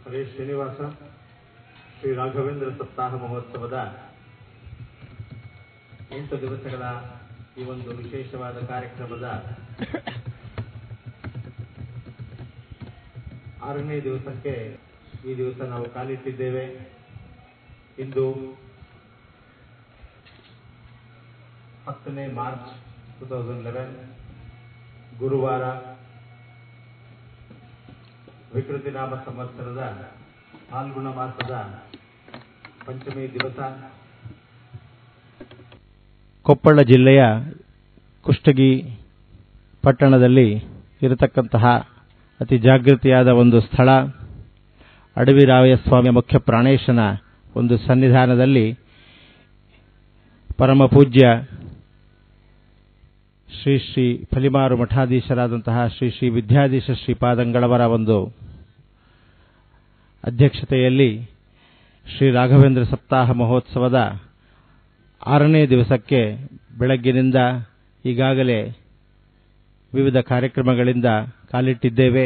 ಹರೇ ಶ್ರೀನಿವಾಸ ಶ್ರೀ ರಾಘವೇಂದ್ರ ಸಪ್ತಾಹ ಮಹೋತ್ಸವದ 8 ದಿವಸಗಳ ಈ ಒಂದು ವಿಶೇಷವಾದ ಕಾರ್ಯಕ್ರಮದ 6ನೇ ದಿವಸಕ್ಕೆ ಈ ದಿವಸ ನಾವು ಕಾಲಿಟ್ಟಿದ್ದೇವೆ. ಇಂದು 10ನೇ ಮಾರ್ಚ್ 2011 ಗುರುವಾರ, ವಿಕೃತಿ ನಾಮ ಸಂವತ್ಸರದ ಫಾಲ್ಗುಣ ಮಾಸದ ಪಂಚಮಿ ದಿವಸ. ಕೊಪ್ಪಳ ಜಿಲ್ಲೆಯ ಕುಷ್ಟಗಿ ಪಟ್ಟಣದಲ್ಲಿ ಇರತಕ್ಕಂತಹ ಅತಿ ಜಾಗೃತಿಯಾದ ಒಂದು ಸ್ಥಳ, ಅಡವಿರಾಯಸ್ವಾಮಿಯ ಮುಖ್ಯ ಪ್ರಾಣೇಶನ ಒಂದು ಸನ್ನಿಧಾನದಲ್ಲಿ ಪರಮ ಪೂಜ್ಯ ಶ್ರೀ ಶ್ರೀ ಫಲಿಮಾರು ಮಠಾಧೀಶರಾದಂತಹ ಶ್ರೀ ಶ್ರೀ ವಿದ್ಯಾಧೀಶ ಶ್ರೀಪಾದಂಗಳವರ ಒಂದು ಅಧ್ಯಕ್ಷತೆಯಲ್ಲಿ ಶ್ರೀ ರಾಘವೇಂದ್ರ ಸಪ್ತಾಹ ಮಹೋತ್ಸವದ 6ನೇ ದಿವಸಕ್ಕೆ ಬೆಳಗ್ಗಿನಿಂದ ಈಗಾಗಲೇ ವಿವಿಧ ಕಾರ್ಯಕ್ರಮಗಳಿಂದ ಕಾಲಿಟ್ಟಿದ್ದೇವೆ.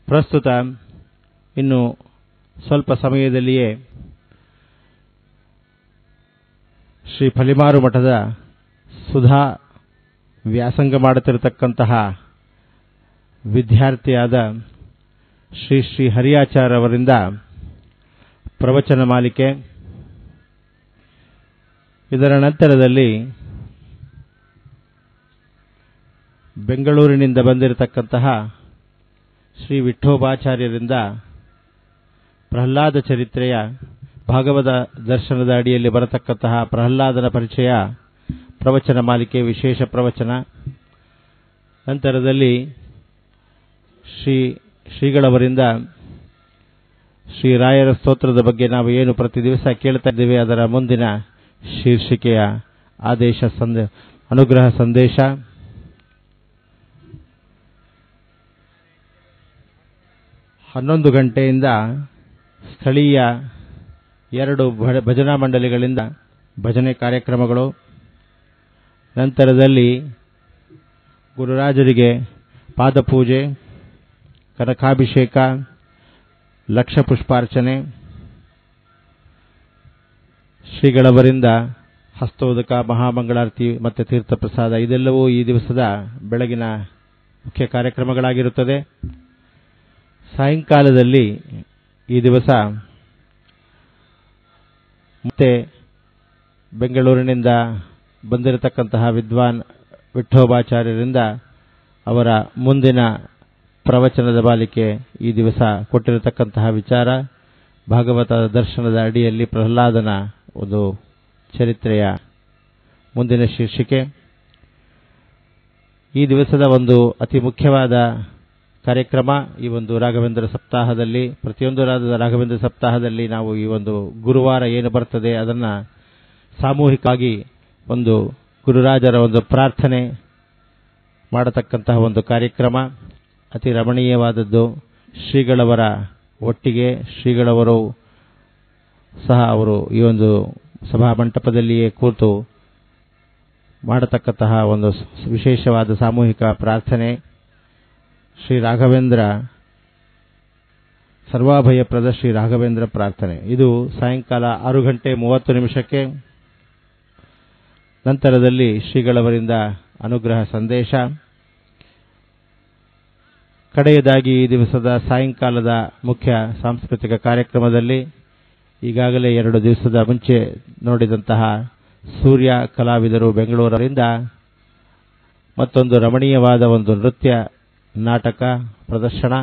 ಪ್ರಸ್ತುತ ಇನ್ನು ಸ್ವಲ್ಪ ಸಮಯದಲ್ಲಿಯೇ ಶ್ರೀ ಫಲಿಮಾರು ಮಠದ ಸುಧಾ ವ್ಯಾಸಂಗ ಮಾಡುತ್ತಿರತಕ್ಕಂತಹ ವಿದ್ಯಾರ್ಥಿಯಾದ ಶ್ರೀ ಶ್ರೀ ಹರಿಯಾಚಾರ್ಯ ಅವರಿಂದ ಪ್ರವಚನ ಮಾಲಿಕೆ, ಇದರ ನಂತರದಲ್ಲಿ ಬೆಂಗಳೂರಿನಿಂದ ಬಂದಿರತಕ್ಕಂತಹ ಶ್ರೀ ವಿಠೋಬಾಚಾರ್ಯರಿಂದ ಪ್ರಹ್ಲಾದ ಚರಿತ್ರೆಯ ಭಾಗವತ ದರ್ಶನದ ಅಡಿಯಲ್ಲಿ ಬರತಕ್ಕಂತಹ ಪ್ರಹ್ಲಾದನ ಪರಿಚಯ ಪ್ರವಚನ ಮಾಲಿಕೆ ವಿಶೇಷ ಪ್ರವಚನ. ನಂತರದಲ್ಲಿ ಶ್ರೀಗಳವರಿಂದ ಶ್ರೀರಾಯರ ಸ್ತೋತ್ರದ ಬಗ್ಗೆ ನಾವು ಏನು ಪ್ರತಿ ದಿವಸ ಕೇಳ್ತಾ ಇದ್ದೇವೆ ಅದರ ಮುಂದಿನ ಶೀರ್ಷಿಕೆಯ ಆದೇಶ ಅನುಗ್ರಹ ಸಂದೇಶ. ಹನ್ನೊಂದು ಗಂಟೆಯಿಂದ ಸ್ಥಳೀಯ 2 ಭಜನಾ ಮಂಡಳಿಗಳಿಂದ ಭಜನೆ ಕಾರ್ಯಕ್ರಮಗಳು. ನಂತರದಲ್ಲಿ ಗುರುರಾಜರಿಗೆ ಪಾದಪೂಜೆ, ಕನಕಾಭಿಷೇಕ, ಲಕ್ಷ ಪುಷ್ಪಾರ್ಚನೆ, ಶ್ರೀಗಳವರಿಂದ ಹಸ್ತೋದಕ, ಮಹಾಮಂಗಳಾರತಿ ಮತ್ತು ತೀರ್ಥಪ್ರಸಾದ, ಇದೆಲ್ಲವೂ ಈ ದಿವಸದ ಬೆಳಗಿನ ಮುಖ್ಯ ಕಾರ್ಯಕ್ರಮಗಳಾಗಿರುತ್ತದೆ. ಸಾಯಂಕಾಲದಲ್ಲಿ ಈ ದಿವಸ ಮತ್ತೆ ಬೆಂಗಳೂರಿನಿಂದ ಬಂದಿರತಕ್ಕಂತಹ ವಿದ್ವಾನ್ ವಿಠೋಬಾಚಾರ್ಯರಿಂದ ಅವರ ಮುಂದಿನ ಪ್ರವಚನದ ಬಾಲಿಕೆ ಈ ದಿವಸ ಕೊಟ್ಟಿರತಕ್ಕಂತಹ ವಿಚಾರ ಭಾಗವತ ದರ್ಶನದ ಅಡಿಯಲ್ಲಿ ಪ್ರಹ್ಲಾದನ ಒಂದು ಚರಿತ್ರೆಯ ಮುಂದಿನ ಶೀರ್ಷಿಕೆ. ಈ ದಿವಸದ ಒಂದು ಅತಿ ಮುಖ್ಯವಾದ ಕಾರ್ಯಕ್ರಮ ಈ ಒಂದು ರಾಘವೇಂದ್ರ ಸಪ್ತಾಹದಲ್ಲಿ, ಪ್ರತಿಯೊಂದು ರಾಘವೇಂದ್ರ ಸಪ್ತಾಹದಲ್ಲಿ ನಾವು ಈ ಒಂದು ಗುರುವಾರ ಏನು ಬರ್ತದೆ ಅದನ್ನು ಸಾಮೂಹಿಕವಾಗಿ ಒಂದು ಗುರುರಾಜರ ಒಂದು ಪ್ರಾರ್ಥನೆ ಮಾಡತಕ್ಕಂತಹ ಒಂದು ಕಾರ್ಯಕ್ರಮ ಅತಿ ರಮಣೀಯವಾದದ್ದು. ಶ್ರೀಗಳವರ ಒಟ್ಟಿಗೆ ಶ್ರೀಗಳವರು ಸಹ ಅವರು ಈ ಒಂದು ಸಭಾ ಮಂಟಪದಲ್ಲಿಯೇ ಕೂತು ಮಾಡತಕ್ಕಂತಹ ಒಂದು ವಿಶೇಷವಾದ ಸಾಮೂಹಿಕ ಪ್ರಾರ್ಥನೆ. ಶ್ರೀ ರಾಘವೇಂದ್ರ ಸರ್ವಾಭಯಪ್ರದ ಶ್ರೀ ರಾಘವೇಂದ್ರ ಪ್ರಾರ್ಥನೆ, ಇದು ಸಾಯಂಕಾಲ 6:30 ನಂತರದಲ್ಲಿ ಶ್ರೀಗಳವರಿಂದ ಅನುಗ್ರಹ ಸಂದೇಶ. ಕಡೆಯದಾಗಿ ಈ ದಿವಸದ ಸಾಯಂಕಾಲದ ಮುಖ್ಯ ಸಾಂಸ್ಕೃತಿಕ ಕಾರ್ಯಕ್ರಮದಲ್ಲಿ ಈಗಾಗಲೇ 2 ದಿವಸದ ಮುಂಚೆ ನೋಡಿದಂತಹ ಸೂರ್ಯ ಕಲಾವಿದರು ಬೆಂಗಳೂರಿನಿಂದ ಮತ್ತೊಂದು ರಮಣೀಯವಾದ ಒಂದು ನೃತ್ಯ ನಾಟಕ ಪ್ರದರ್ಶನ.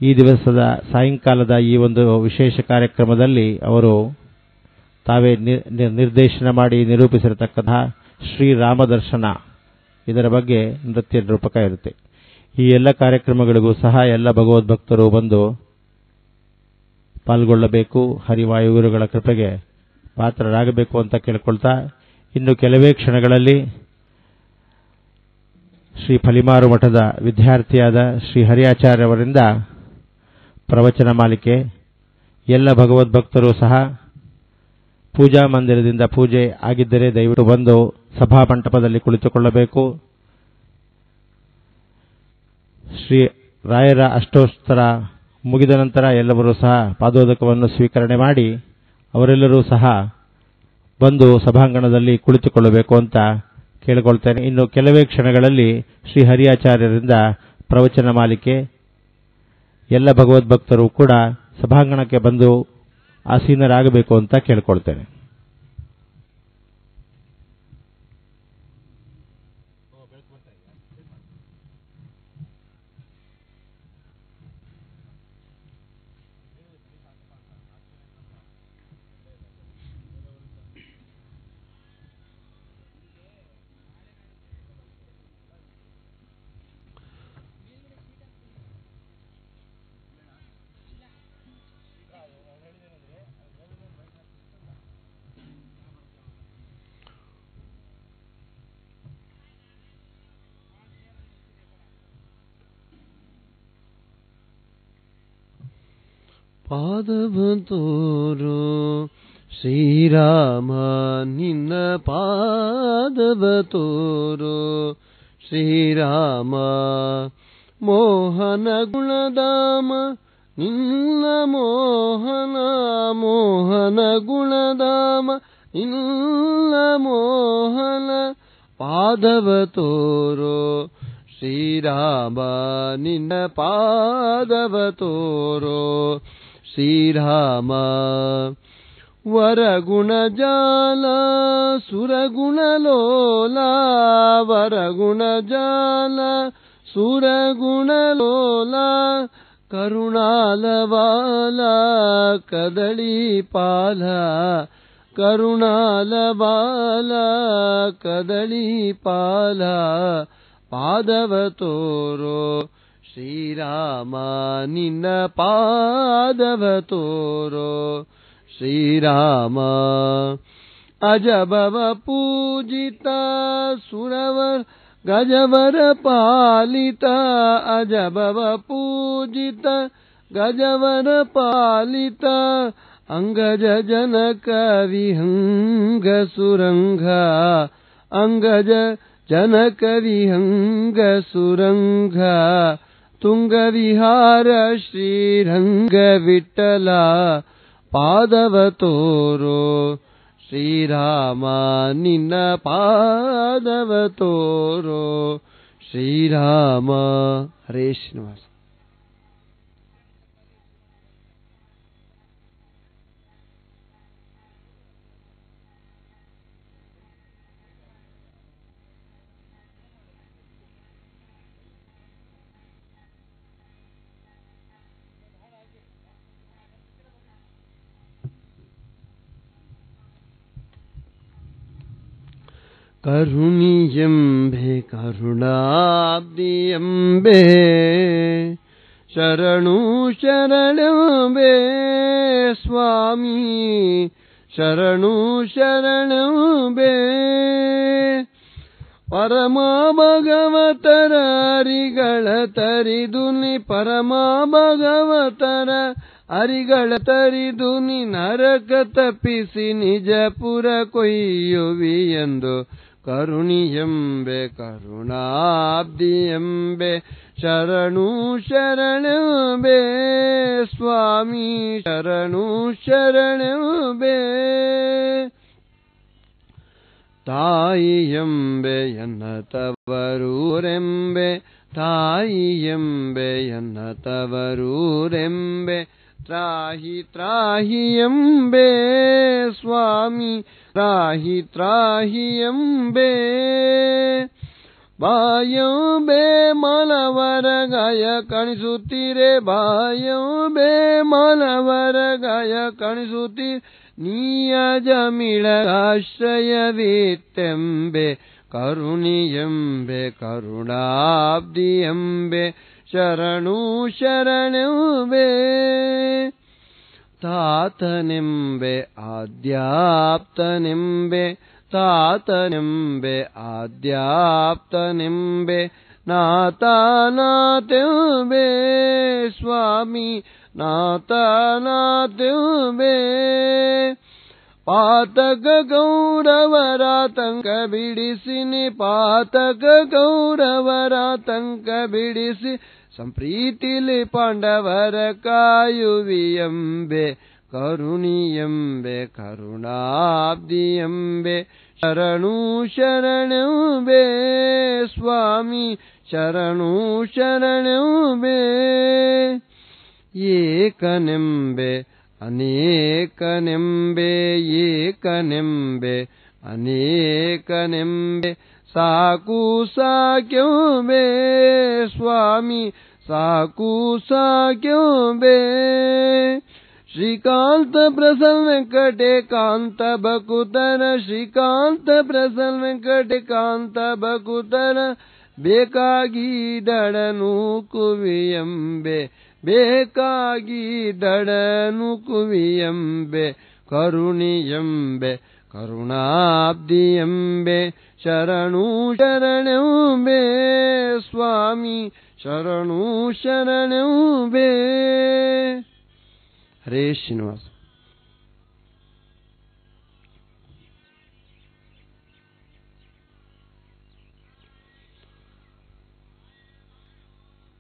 ಈ ದಿವಸದ ಸಾಯಂಕಾಲದ ಈ ಒಂದು ವಿಶೇಷ ಕಾರ್ಯಕ್ರಮದಲ್ಲಿ ಅವರು ತಾವೇ ನಿರ್ದೇಶನ ಮಾಡಿ ನಿರೂಪಿಸಿರತಕ್ಕಂತಹ ಶ್ರೀರಾಮದರ್ಶನ, ಇದರ ಬಗ್ಗೆ ನೃತ್ಯ ರೂಪಕ ಇರುತ್ತೆ. ಈ ಎಲ್ಲ ಕಾರ್ಯಕ್ರಮಗಳಿಗೂ ಸಹ ಎಲ್ಲ ಭಗವದ್ಭಕ್ತರು ಬಂದು ಪಾಲ್ಗೊಳ್ಳಬೇಕು, ಹರಿವಾಯುಗುರುಗಳ ಕೃಪೆಗೆ ಪಾತ್ರರಾಗಬೇಕು ಅಂತ ಕೇಳಿಕೊಳ್ತಾ, ಇನ್ನು ಕೆಲವೇ ಕ್ಷಣಗಳಲ್ಲಿ ಶ್ರೀ ಫಲಿಮಾರು ಮಠದ ವಿದ್ಯಾರ್ಥಿಯಾದ ಶ್ರೀ ಹರಿಯಾಚಾರ್ಯವರಿಂದ ಪ್ರವಚನ ಮಾಲಿಕೆ. ಎಲ್ಲ ಭಗವದ್ಭಕ್ತರು ಸಹ ಪೂಜಾ ಮಂದಿರದಿಂದ ಪೂಜೆ ಆಗಿದ್ದರೆ ದಯವಿಟ್ಟು ಬಂದು ಸಭಾಮಂಟಪದಲ್ಲಿ ಕುಳಿತುಕೊಳ್ಳಬೇಕು. ಶ್ರೀ ರಾಯರ ಅಷ್ಟೋತ್ತರ ಮುಗಿದ ನಂತರ ಎಲ್ಲರೂ ಸಹ ಪಾದೋದಕವನ್ನು ಸ್ವೀಕರಣೆ ಮಾಡಿ ಅವರೆಲ್ಲರೂ ಸಹ ಬಂದು ಸಭಾಂಗಣದಲ್ಲಿ ಕುಳಿತುಕೊಳ್ಳಬೇಕು ಅಂತ ಕೇಳಿಕೊಳ್ತೇನೆ. ಇನ್ನು ಕೆಲವೇ ಕ್ಷಣಗಳಲ್ಲಿ ಶ್ರೀ ಹರಿಯಾಚಾರ್ಯರಿಂದ ಪ್ರವಚನ ಮಾಲಿಕೆ. ಎಲ್ಲ ಭಗವದ್ಭಕ್ತರು ಕೂಡ ಸಭಾಂಗಣಕ್ಕೆ ಬಂದು ಆಸೀನರಾಗಬೇಕು ಅಂತ ಕೇಳಿಕೊಳ್ತೇನೆ. ಪಾದವ ತೋರೋ ಶ್ರೀರಾಮ ನಿನ್ನ ಪಾದವ ತೋರೋ ಶ್ರೀರಾಮ ಮೋಹನ ಗುಣಧಾಮ ನಿನ್ನ ಮೋಹನ ಮೋಹನ ಗುಣಧಾಮ ನಿನ್ನ ಮೋಹನ ಪಾದವ ತೋರೋ ಶ್ರೀರಾಮ ನಿನ್ನ ಪಾದವ ತೋರೋ ಶ್ರೀರಾಮ ವರಗುಣ ಜಾಲ ಸುರಗುಣ ಲೋಲ ವರಗುಣ ಜಾಲ ಸುರಗುಣ ಲೋಲ ಕರುಣಾಲವಾಲ ಕದಳಿ ಪಾಲ ಕರುಣಾಲವಾಲ ಕದಳಿ ಪಾಲ ಪಾದವ ತೋರೋ ಶ್ರೀರಾಮ ನಿನ್ನ ಪಾದವ ತೋರೋ ಶ್ರೀರಾಮ ಅಜಬವ ಪೂಜಿತ ಸುರವರ ಗಜವರ ಪಾಲಿತ ಅಜಬವ ಪೂಜಿತ ಗಜವರ ಪಾಲಿತ ಅಂಗಜ ಜನಕ ವಿಹಂಗ ಸುರಂಗ ಅಂಗಜ ಜನಕ ವಿಹಂಗ ಸುರಂಗ ತುಂಗ ವಿಹಾರ ಶ್ರೀರಂಗ ವಿಠಲ ಪಾದವ ತೋರೋ ಶ್ರೀರಾಮ ನಿನ್ನ ಪಾದವ ತೋರೋ ಶ್ರೀರಾಮ. ಹರೇ ಶ್ರೀನಿವಾಸ. ಕರುಣಿಯಂಬೆ ಕರುಣಾಬ್ದಿಯಂಬೆ ಶರಣು ಶರಣಂಬೆ ಸ್ವಾಮಿ ಶರಣು ಶರಣಂಬೆ ಪರಮ ಭಗವತರ ಅರಿಗಳ ತರಿದು ನಿ ಪರಮ ಭಗವತರ ಅರಿಗಳ ತರಿದು ನಿ ನರಕ ತಪ್ಪಿಸಿ ನಿಜಪುರ ಕೊಯ್ಯುವಿ ಎಂದು ಕರುಣಿಯಂಬೆ ಕರುಣಾಬ್ದಿಯಂಬೆ ಶರಣು ಶರಣಂಬೆ ಸ್ವಾಮಿ ಶರಣು ಶರಣಂಬೆ ತಾಯಿಯಂಬೆ ಎನ್ನ ತವರೂರೆಂಬೆ ತಾಯಿಯಂಬೆ ಎನ್ನ ತವರೂರೆಂಬೆ ತ್ರಾಹಿ ತ್ರಾಹಿಯಂಬೆ ಸ್ವಾಮಿ ತ್ರಾಹಿ ತ್ರಾಹಿಯಂಬೆ ಬಾಯಂಬೆ ಮಲವರ ಗಾಯ ಕಾಣಿಸುತ್ತೀರೆ ಬಾಯಂಬೆ ಮಲವರ ಗಾಯ ಕಾಣಿಸುತ್ತೀರೆ ನೀಯ ಜಮಿಳಾಶ್ರಯವಿತ್ತೆಂಬೆ ಕರುಣಿಯಂಬೆ ಕರುಣಾಬ್ದಿಯಂಬೆ ಶರಣು ಶರಣಂಬೆ ತಾತನೆಂಬೆ ಆದ್ಯಾಪ್ತನೆಂಬೆ ತಾತನೆಂಬೆ ಆದ್ಯಾಪ್ತನೆಂಬೆ ನಾಥನಾಥೆಂಬೆ ಸ್ವಾಮಿ ನಾಥನಾಥೆಂಬೆ ಪಾತಕ ಗೌರವರ ತಂಕ ಬಿಡಿಸಿ ನಿ ಪಾತಕ ಗೌರವರ ತಂಕ ಬಿಡಿಸಿ ಸಂಪ್ರೀತಿಲಿ ಪಾಂಡವರ ಕಾಯುವಿಯಂಬೆ ಕರುಣಿಯಂಬೆ ಕರುಣಾಬ್ದಿಯಂಬೆ ಶರಣು ಶರಣೆಂಬೆ ಸ್ವಾಮಿ ಶರಣು ಶರಣೆಂಬೆ ಏಕನೆಂಬೆ ಅನೇಕನೆಂಬೆ ಏಕನೆಂಬೆ ಅನೇಕನೆಂಬೆ ಸಾಕು ಸಾಕ್ಯಂಬೆ ಸ್ವಾಮಿ ಸಾಕು ಸಾಕ್ಯಂಬೆ ಶ್ರೀಕಾಂತ ಪ್ರಸನ್ನ ವೆಂಕಟೇಕಾಂತ ಬಕುತರ ಶ್ರೀಕಾಂತ ಪ್ರಸನ್ನ ವೆಂಕಟೇಕಾಂತ ಬಕುತರ ಬೇಕಾಗಿ ದಡನು ಕುವಿಯಂಬೆ ಬೇಕಾಗಿ ದಡನು ಕುವಿಯಂಬೆ ಕರುಣಿಯಂಬೆ ಕರುಣಾಬ್ದಿಯಂಬೆ ಶರಣು ಶರಣೆಂಬೆ ಸ್ವಾಮಿ ಶರಣು ಶರಣೆಂಬೆ. ಹರೇ ಶ್ರೀನಿವಾಸ.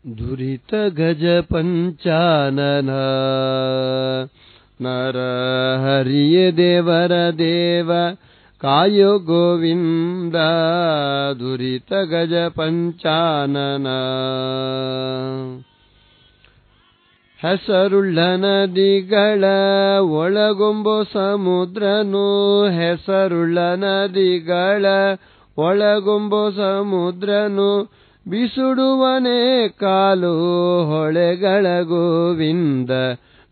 ದುರಿತ ಗಜ ಪಂಚಾನನ ನರ ಹರಿಯ ದೇವರ ದೇವ ಕಾಯೋ ಗೋವಿಂದ ದುರಿತ ಗಜ ಪಂಚಾನನ ಹೆಸರುಳ್ಳ ನದಿಗಳ ಒಳಗೊಂಬೋ ಸಮುದ್ರನು ಹೆಸರುಳ್ಳ ನದಿಗಳ ಒಳಗೊಂಬೋ ಸಮುದ್ರನು ಬಿಸುಡುವನೆ ಕಾಲು ಹೊಳೆಗಳ ಗೋವಿಂದ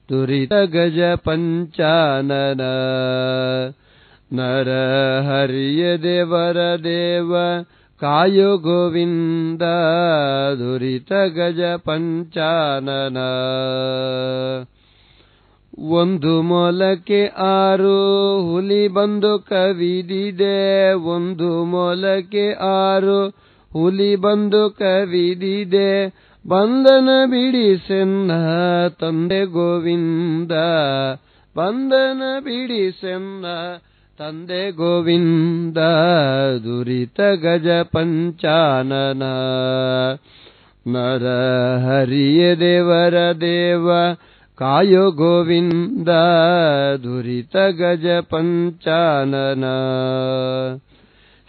ದುರಿತ ಗಜ ಪಂಚಾನನ ನರ ಹರಿಯ ದೇವರ ದೇವ ಕಾಯೋ ಗೋವಿಂದ ದುರಿತ ಗಜ ಪಂಚಾನನ ಒಂದು ಮೊಲಕ್ಕೆ 6 ಹುಲಿ ಬಂದು ಕವಿದಿದೆ ಒಂದು ಮೊಲಕ್ಕೆ 6 ಹುಲಿ ಬಂದು ಕವಿದಿದೆ ಬಂಧನ ಬಿಡಿಸೆನ್ನ ತಂದೆ ಗೋವಿಂದ ಬಂಧನ ಬಿಡಿಸೆನ್ನ ತಂದೆ ಗೋವಿಂದ ದುರಿತ ಗಜ ಪಂಚಾನನ ನರ ಹರಿಯ ದೇವರ ದೇವ ಕಾಯೋ ಗೋವಿಂದ ದುರಿತ ಗಜ ಪಂಚಾನನ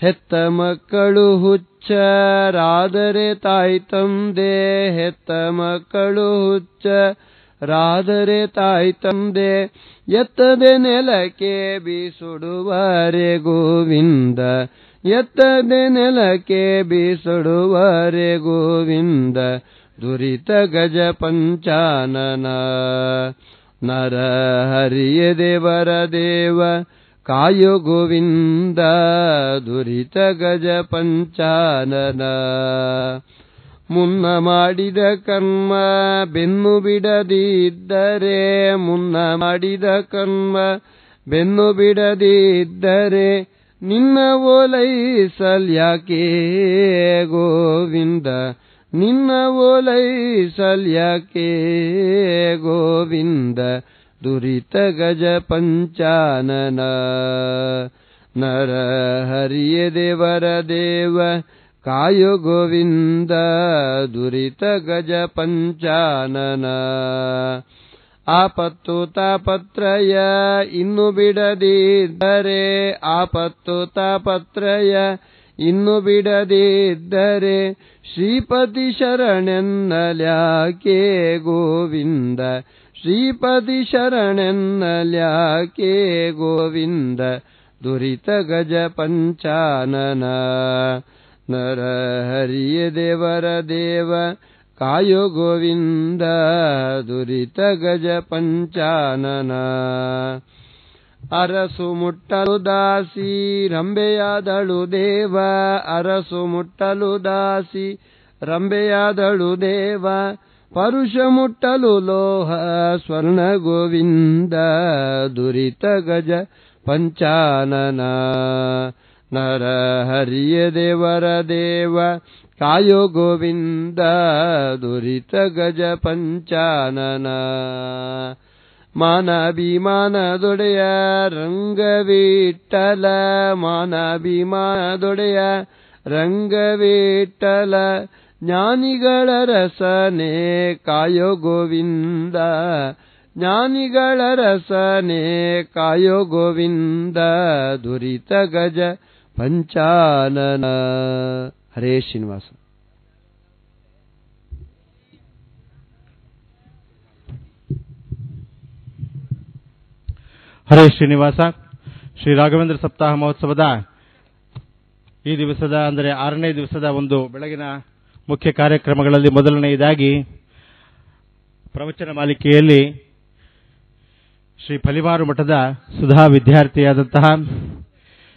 ಹೆತ್ತ ಮಕ್ಕಳು ಹುಚ್ಚರಾದರೆ ತಾಯಿ ತಂದೆ ಹೆತ್ತ ಮಕ್ಕಳು ಹುಚ್ಚರಾದರೆ ತಾಯಿ ತಂದೆ ಎತ್ತದೆ ನೆಲಕ್ಕೆ ಬೀಸುಡುವರೆ ಗೋವಿಂದ ಎತ್ತದೆ ನೆಲಕ್ಕೆ ಬೀಸುಡುವರೆ ಗೋವಿಂದ ದುರಿತ ಗಜ ಪಂಚಾನನ ನರ ಹರಿಯ ದೇವರ ದೇವ ಕಾಯೋ ಗೋವಿಂದ ದುರಿತ ಗಜ ಪಂಚಾನನ ಮುನ್ನ ಮಾಡಿದ ಕರ್ಮ ಬೆನ್ನು ಬಿಡದಿದ್ದರೆ ಮುನ್ನ ಮಾಡಿದ ಕರ್ಮ ಬೆನ್ನು ಬಿಡದಿದ್ದರೆ ನಿನ್ನ ಓಲೈಸಲ್ಯಾಕೆ ಗೋವಿಂದ ನಿನ್ನ ಓಲೈಸಲ್ಯಾಕೆ ಗೋವಿಂದ ದುರಿತ ಗಜ ಪಂಚಾನನ ನರ ಹರಿಯ ದೇವರ ದೇವ ಕಾಯೋ ಗೋವಿಂದ ದುರಿತ ಗಜ ಪಂಚಾನನ ಆಪತ್ತು ತಾಪತ್ರಯ ಇನ್ನು ಬಿಡದಿದ್ದರೆ ಆಪತ್ತು ತಾಪತ್ರಯ ಇನ್ನು ಬಿಡದಿದ್ದರೆ ಶ್ರೀಪತಿ ಶರಣೆನ್ನಲ್ಯಾಕೆ ಗೋವಿಂದ ಶ್ರೀಪತಿ ಶರಣೆನ್ನಲ್ಯಾಕೆ ಗೋವಿಂದ ದುರಿತ ಗಜ ಪಂಚಾನನ ನರ ಹರಿಯ ದೇವರ ದೇವ ಕಾಯೋ ಗೋವಿಂದ ದುರಿತ ಗಜ ಪಂಚಾನನ ಅರಸು ಮುಟ್ಟಲು ದಾಸಿ ರಂಬೆಯಾದಳು ದೇವ ಅರಸು ಮುಟ್ಟಲು ದಾಸಿ ರಂಬೆಯಾದಳು ದೇವ ಪರುಷ ಮುಟ್ಟಲು ಲೋಹ ಸ್ವರ್ಣ ಗೋವಿಂದ ದುರಿತ ಗಜ ಪಂಚಾನನ ನರ ಹರಿಯ ದೇವರ ದೇವ ಕಾಯೋ ಗೋವಿಂದ ದುರಿತ ಗಜ ಪಂಚಾನನ ಮಾನಾಭಿಮಾನದೊಡೆಯ ರಂಗವಿಠಲ ಮಾನಾಭಿಮಾನದೊಡೆಯ ರಂಗವಿಠಲ ಜ್ಞಾನಿಗಳ ರಸನೆ ಕಾಯೋ ಗೋವಿಂದ, ಜ್ಞಾನಿಗಳ ರಸನೆ ಕಾಯೋ ಗೋವಿಂದ, ದುರಿತ ಗಜ ಪಂಚಾನನ. ಹರೇ ಶ್ರೀನಿವಾಸ. ಹರೇ ಶ್ರೀನಿವಾಸ. ಶ್ರೀ ರಾಘವೇಂದ್ರ ಸಪ್ತಾಹ ಮಹೋತ್ಸವದ ಈ ದಿವಸದ ಅಂದರೆ 6ನೇ ದಿವಸದ ಒಂದು ಬೆಳಗಿನ ಮುಖ್ಯ ಕಾರ್ಯಕ್ರಮಗಳಲ್ಲಿ ಮೊದಲನೆಯದಾಗಿ ಪ್ರವಚನ ಮಾಲಿಕೆಯಲ್ಲಿ ಶ್ರೀ ಫಲಿಮಾರು ಮಠದ ಸುಧಾ ವಿದ್ಯಾರ್ಥಿಯಾದಂತಹ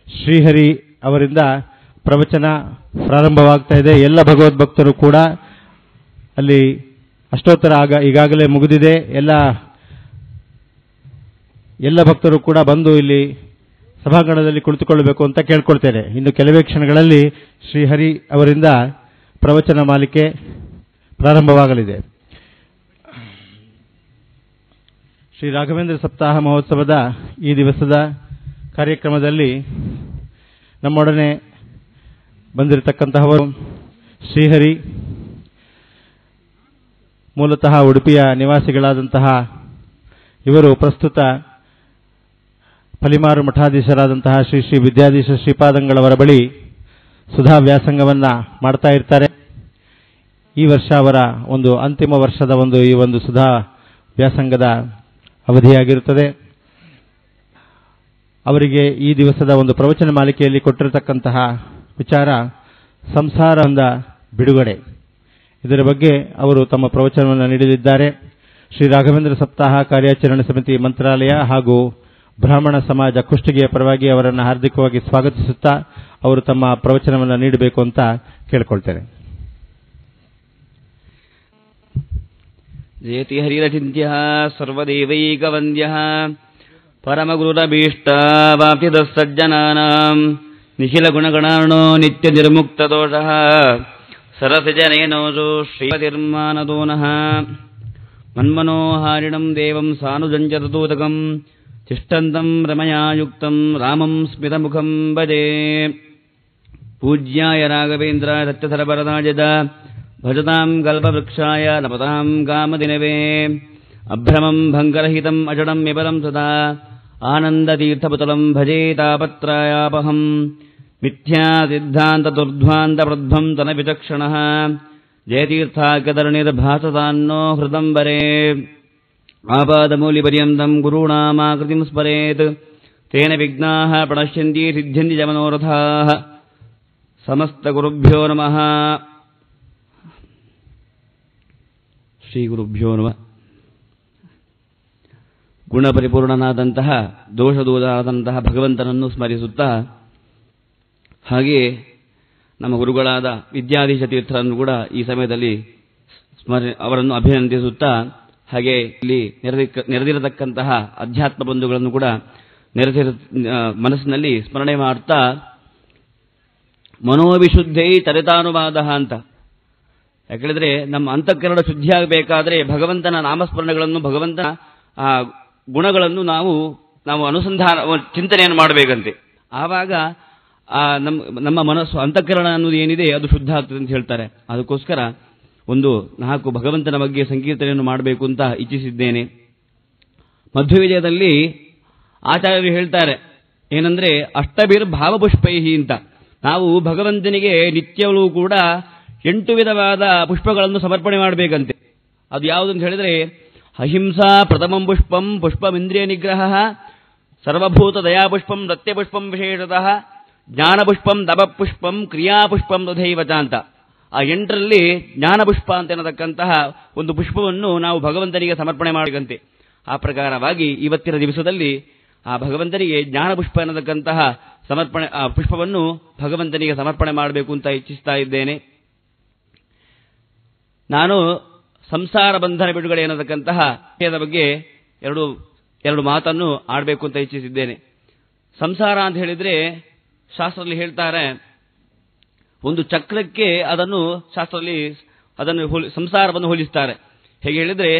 ಶ್ರೀಹರಿ ಅವರಿಂದ ಪ್ರವಚನ ಪ್ರಾರಂಭವಾಗ್ತಾ ಇದೆ. ಎಲ್ಲ ಭಗವದ್ಭಕ್ತರು ಕೂಡ ಅಲ್ಲಿ ಅಷ್ಟೋತ್ತರ ಈಗಾಗಲೇ ಮುಗಿದಿದೆ. ಎಲ್ಲ ಭಕ್ತರು ಕೂಡ ಬಂದು ಇಲ್ಲಿ ಸಭಾಂಗಣದಲ್ಲಿ ಕುಳಿತುಕೊಳ್ಳಬೇಕು ಅಂತ ಕೇಳ್ಕೊಳ್ತೇನೆ. ಇನ್ನು ಕೆಲವೇ ಕ್ಷಣಗಳಲ್ಲಿ ಶ್ರೀಹರಿ ಅವರಿಂದ ಪ್ರವಚನ ಮಾಲಿಕೆ ಪ್ರಾರಂಭವಾಗಲಿದೆ. ಶ್ರೀ ರಾಘವೇಂದ್ರ ಸಪ್ತಾಹ ಮಹೋತ್ಸವದ ಈ ದಿವಸದ ಕಾರ್ಯಕ್ರಮದಲ್ಲಿ ನಮ್ಮೊಡನೆ ಬಂದಿರತಕ್ಕಂತಹವರು ಶ್ರೀಹರಿ, ಮೂಲತಃ ಉಡುಪಿಯ ನಿವಾಸಿಗಳಾದಂತಹ ಇವರು ಪ್ರಸ್ತುತ ಫಲಿಮಾರು ಮಠಾಧೀಶರಾದಂತಹ ಶ್ರೀ ಶ್ರೀ ವಿದ್ಯಾಧೀಶ ಶ್ರೀಪಾದಂಗಳವರ ಬಳಿ ಸುಧಾ ವ್ಯಾಸಂಗವನ್ನ ಮಾಡ್ತಾ ಇರ್ತಾರೆ. ಈ ವರ್ಷ ಅವರ ಒಂದು ಅಂತಿಮ ವರ್ಷದ ಈ ಒಂದು ಸುಧಾ ವ್ಯಾಸಂಗದ ಅವಧಿಯಾಗಿರುತ್ತದೆ. ಅವರಿಗೆ ಈ ದಿವಸದ ಒಂದು ಪ್ರವಚನ ಮಾಲಿಕೆಯಲ್ಲಿ ಕೊಟ್ಟಿರತಕ್ಕಂತಹ ವಿಚಾರ ಸಂಸಾರದ ಬಿಡುಗಡೆ. ಇದರ ಬಗ್ಗೆ ಅವರು ತಮ್ಮ ಪ್ರವಚನವನ್ನು ನೀಡಲಿದ್ದಾರೆ. ಶ್ರೀ ರಾಘವೇಂದ್ರ ಸಪ್ತಾಹ ಕಾರ್ಯಾಚರಣೆ ಸಮಿತಿ ಮಂತ್ರಾಲಯ ಹಾಗೂ ಬ್ರಾಹ್ಮಣ ಸಮಾಜ ಕುಷ್ಟಗಿಯ ಪರವಾಗಿ ಅವರನ್ನು ಹಾರ್ದಿಕವಾಗಿ ಸ್ವಾಗತಿಸುತ್ತಾ ಅವರು ತಮ್ಮ ಪ್ರವಚನವನ್ನು ನೀಡಬೇಕು ಅಂತ ಕೇಳಿಕೊಳ್ತೇನೆ. ಜಯತಿ ಹರಿರಚಿಂತ್ಯ ಸರ್ವದೇವೈಕವಂದ್ಯ ಪರಮಗುರುರಭೀಷ್ಟ ವಾಪ್ತಿದ ಸಜ್ಜನಾನಾಂ ನಿಖಿಲ ಗುಣಗಣಾರ್ಣೋ ನಿತ್ಯ ನಿರ್ಮುಕ್ತ ದೋಷಃ ಸರಸಿಜನೇನೋಜೋ ಶ್ರೀಪತಿರ್ಮಾನದೋನಃ ಮನ್ಮನೋಹಾರಿಣಂ ದೇವಂ ಸಾನುಜಂಚತೂತಕಂ ತಿಷ್ಟಂತಂ ರಮಯಾಯುಕ್ತಂ ರಾಮಂ ಸ್ಮಿತಮುಖಂ ಭಜೆ. ಪೂಜ್ಯಾಯ ರಾಘವೇಂದ್ರಾಯ ಸತ್ಯಧರವರದಾಯದ ಭಜತಾಂ ಕಲ್ಪವೃಕ್ಷಾಯ ನಮತಾಂ ಕಾಮದಿನವೇ. ಅಭ್ರಮಂ ಭಂಗರಹಿತಂ ಅಜಡಂ ವಿಬಲಂ ಸದಾ ಆನಂದತೀರ್ಥಪುತಲಂ ಭಜೆ ತಾಪತ್ರಯಾಪಹಂ. ಮಿಥ್ಯಾ ಸಿದ್ಧಾಂತ ದುರ್ಧ್ವಾಂತ ಪ್ರಧ್ವಂ ತನ ವಿಚಕ್ಷಣಃ ಜಯತೀರ್ಥಾಗ್ಯಧರಣಿರ್ಭಾಸತಾನ್ನೋ ಹೃದಂಬರೇ. ಆಪಾದಮೂಲಿಪರ್ಯಂತಂ ಗುರುಣಾಮಾಕೃತಿಂ ಸ್ಮರೇತ್ ತೇನ ವಿಘ್ನಾಃ ಪ್ರಣಶ್ಯಂತಿ ಸಿದ್ಧ್ಯಂತಿ ಚ ಮನೋರಥಾಃ. ಸಮಸ್ತಗುರುಭ್ಯೋ ನಮಃ. ಶ್ರೀಗುರುಭ್ಯೋ ನಮಃ. ಗುಣಪರಿಪೂರ್ಣನಾದಂತಹ ದೋಷದೂರಾದಂತಹ ಭಗವಂತನನ್ನು ಸ್ಮರಿಸುತ್ತಾ, ಹಾಗೆ ನಮ್ಮ ಗುರುಗಳಾದ ವಿದ್ಯಾಧೀಶ ತೀರ್ಥರನ್ನು ಕೂಡ ಈ ಸಮಯದಲ್ಲಿ ಅವರನ್ನು ಅಭಿನಂದಿಸುತ್ತಾ, ಹಾಗೆ ಇಲ್ಲಿ ನೆರೆದಿರತಕ್ಕಂತಹ ಅಧ್ಯಾತ್ಮ ಬಂಧುಗಳನ್ನು ಕೂಡ ಮನಸ್ಸಿನಲ್ಲಿ ಸ್ಮರಣೆ ಮಾಡ್ತಾ, ಮನೋವಿಶುದ್ಧೈ ಚರಿತಾನುವಾದ ಅಂತ. ಯಾಕೆಂದರೆ ನಮ್ಮ ಅಂತಃಕರಣ ಶುದ್ಧಿಯಾಗಬೇಕಾದ್ರೆ ಭಗವಂತನ ನಾಮಸ್ಮರಣೆಗಳನ್ನು, ಭಗವಂತನ ಗುಣಗಳನ್ನು ನಾವು ಅನುಸಂಧಾನ ಚಿಂತನೆಯನ್ನು ಮಾಡಬೇಕಂತೆ. ಆವಾಗ ನಮ್ಮ ಮನಸ್ಸು ಅಂತಃಕರಣ ಅನ್ನೋದು ಏನಿದೆ ಅದು ಶುದ್ಧ ಆಗ್ತದೆ ಅಂತ ಹೇಳ್ತಾರೆ. ಅದಕ್ಕೋಸ್ಕರ ಒಂದು 4 ಭಗವಂತನ ಬಗ್ಗೆ ಸಂಕೀರ್ತನೆಯನ್ನು ಮಾಡಬೇಕು ಅಂತ ಇಚ್ಛಿಸಿದ್ದೇನೆ. ಮಧ್ವವಿಜಯದಲ್ಲಿ ಆಚಾರ್ಯರು ಹೇಳ್ತಾರೆ ಏನಂದ್ರೆ, ಅಷ್ಟಭಿರ್ ಭಾವಪುಷ್ಪೈಹಿ ಅಂತ. ನಾವು ಭಗವಂತನಿಗೆ ನಿತ್ಯವೂ ಕೂಡ 8 ವಿಧವಾದ ಪುಷ್ಪಗಳನ್ನು ಸಮರ್ಪಣೆ ಮಾಡಬೇಕಂತೆ. ಅದು ಯಾವುದಂತ ಹೇಳಿದ್ರೆ, ಅಹಿಂಸಾ ಪ್ರಥಮಂ ಪುಷ್ಪಂ ಪುಷ್ಪಮಿಂದ್ರಿಯ ನಿಗ್ರಹ, ಸರ್ವಭೂತ ದಯಾಪುಷ್ಪಂ ರತ್ಯಪುಷ್ಪಂ ವಿಶೇಷತಃ, ಜ್ಞಾನಪುಷ್ಪಂ ದಭಪುಷ್ಪಂ ಕ್ರಿಯಾಪುಷ್ಪಂ ತಥೈವಚ ಅಂತ. ಆ 8ರಲ್ಲಿ ಜ್ಞಾನಪುಷ್ಪ ಅಂತ ಎನ್ನತಕ್ಕಂತಹ ಒಂದು ಪುಷ್ಪವನ್ನು ನಾವು ಭಗವಂತನಿಗೆ ಸಮರ್ಪಣೆ ಮಾಡಬೇಕಂತೆ. ಆ ಪ್ರಕಾರವಾಗಿ ಇವತ್ತಿನ ದಿವಸದಲ್ಲಿ ಆ ಭಗವಂತನಿಗೆ ಜ್ಞಾನಪುಷ್ಪ ಎನ್ನತಕ್ಕಂತಹ ಪುಷ್ಪವನ್ನು ಭಗವಂತನಿಗೆ ಸಮರ್ಪಣೆ ಮಾಡಬೇಕು ಅಂತ ಇಚ್ಛಿಸ್ತಾ ಇದ್ದೇನೆ. ನಾನು ಸಂಸಾರ ಬಂಧನ ಬಿಡುಗಡೆ ಎನ್ನತಕ್ಕಂತಹ ವಿಷಯದ ಬಗ್ಗೆ ಎರಡು ಮಾತನ್ನು ಆಡಬೇಕು ಅಂತ ಇಚ್ಛಿಸಿದ್ದೇನೆ. ಸಂಸಾರ ಅಂತ ಹೇಳಿದ್ರೆ ಶಾಸ್ತ್ರದಲ್ಲಿ ಹೇಳ್ತಾರೆ, ಒಂದು ಚಕ್ರಕ್ಕೆ ಶಾಸ್ತ್ರದಲ್ಲಿ ಸಂಸಾರವನ್ನು ಹೋಲಿಸ್ತಾರೆ. ಹೇಗೆ ಹೇಳಿದ್ರೆ,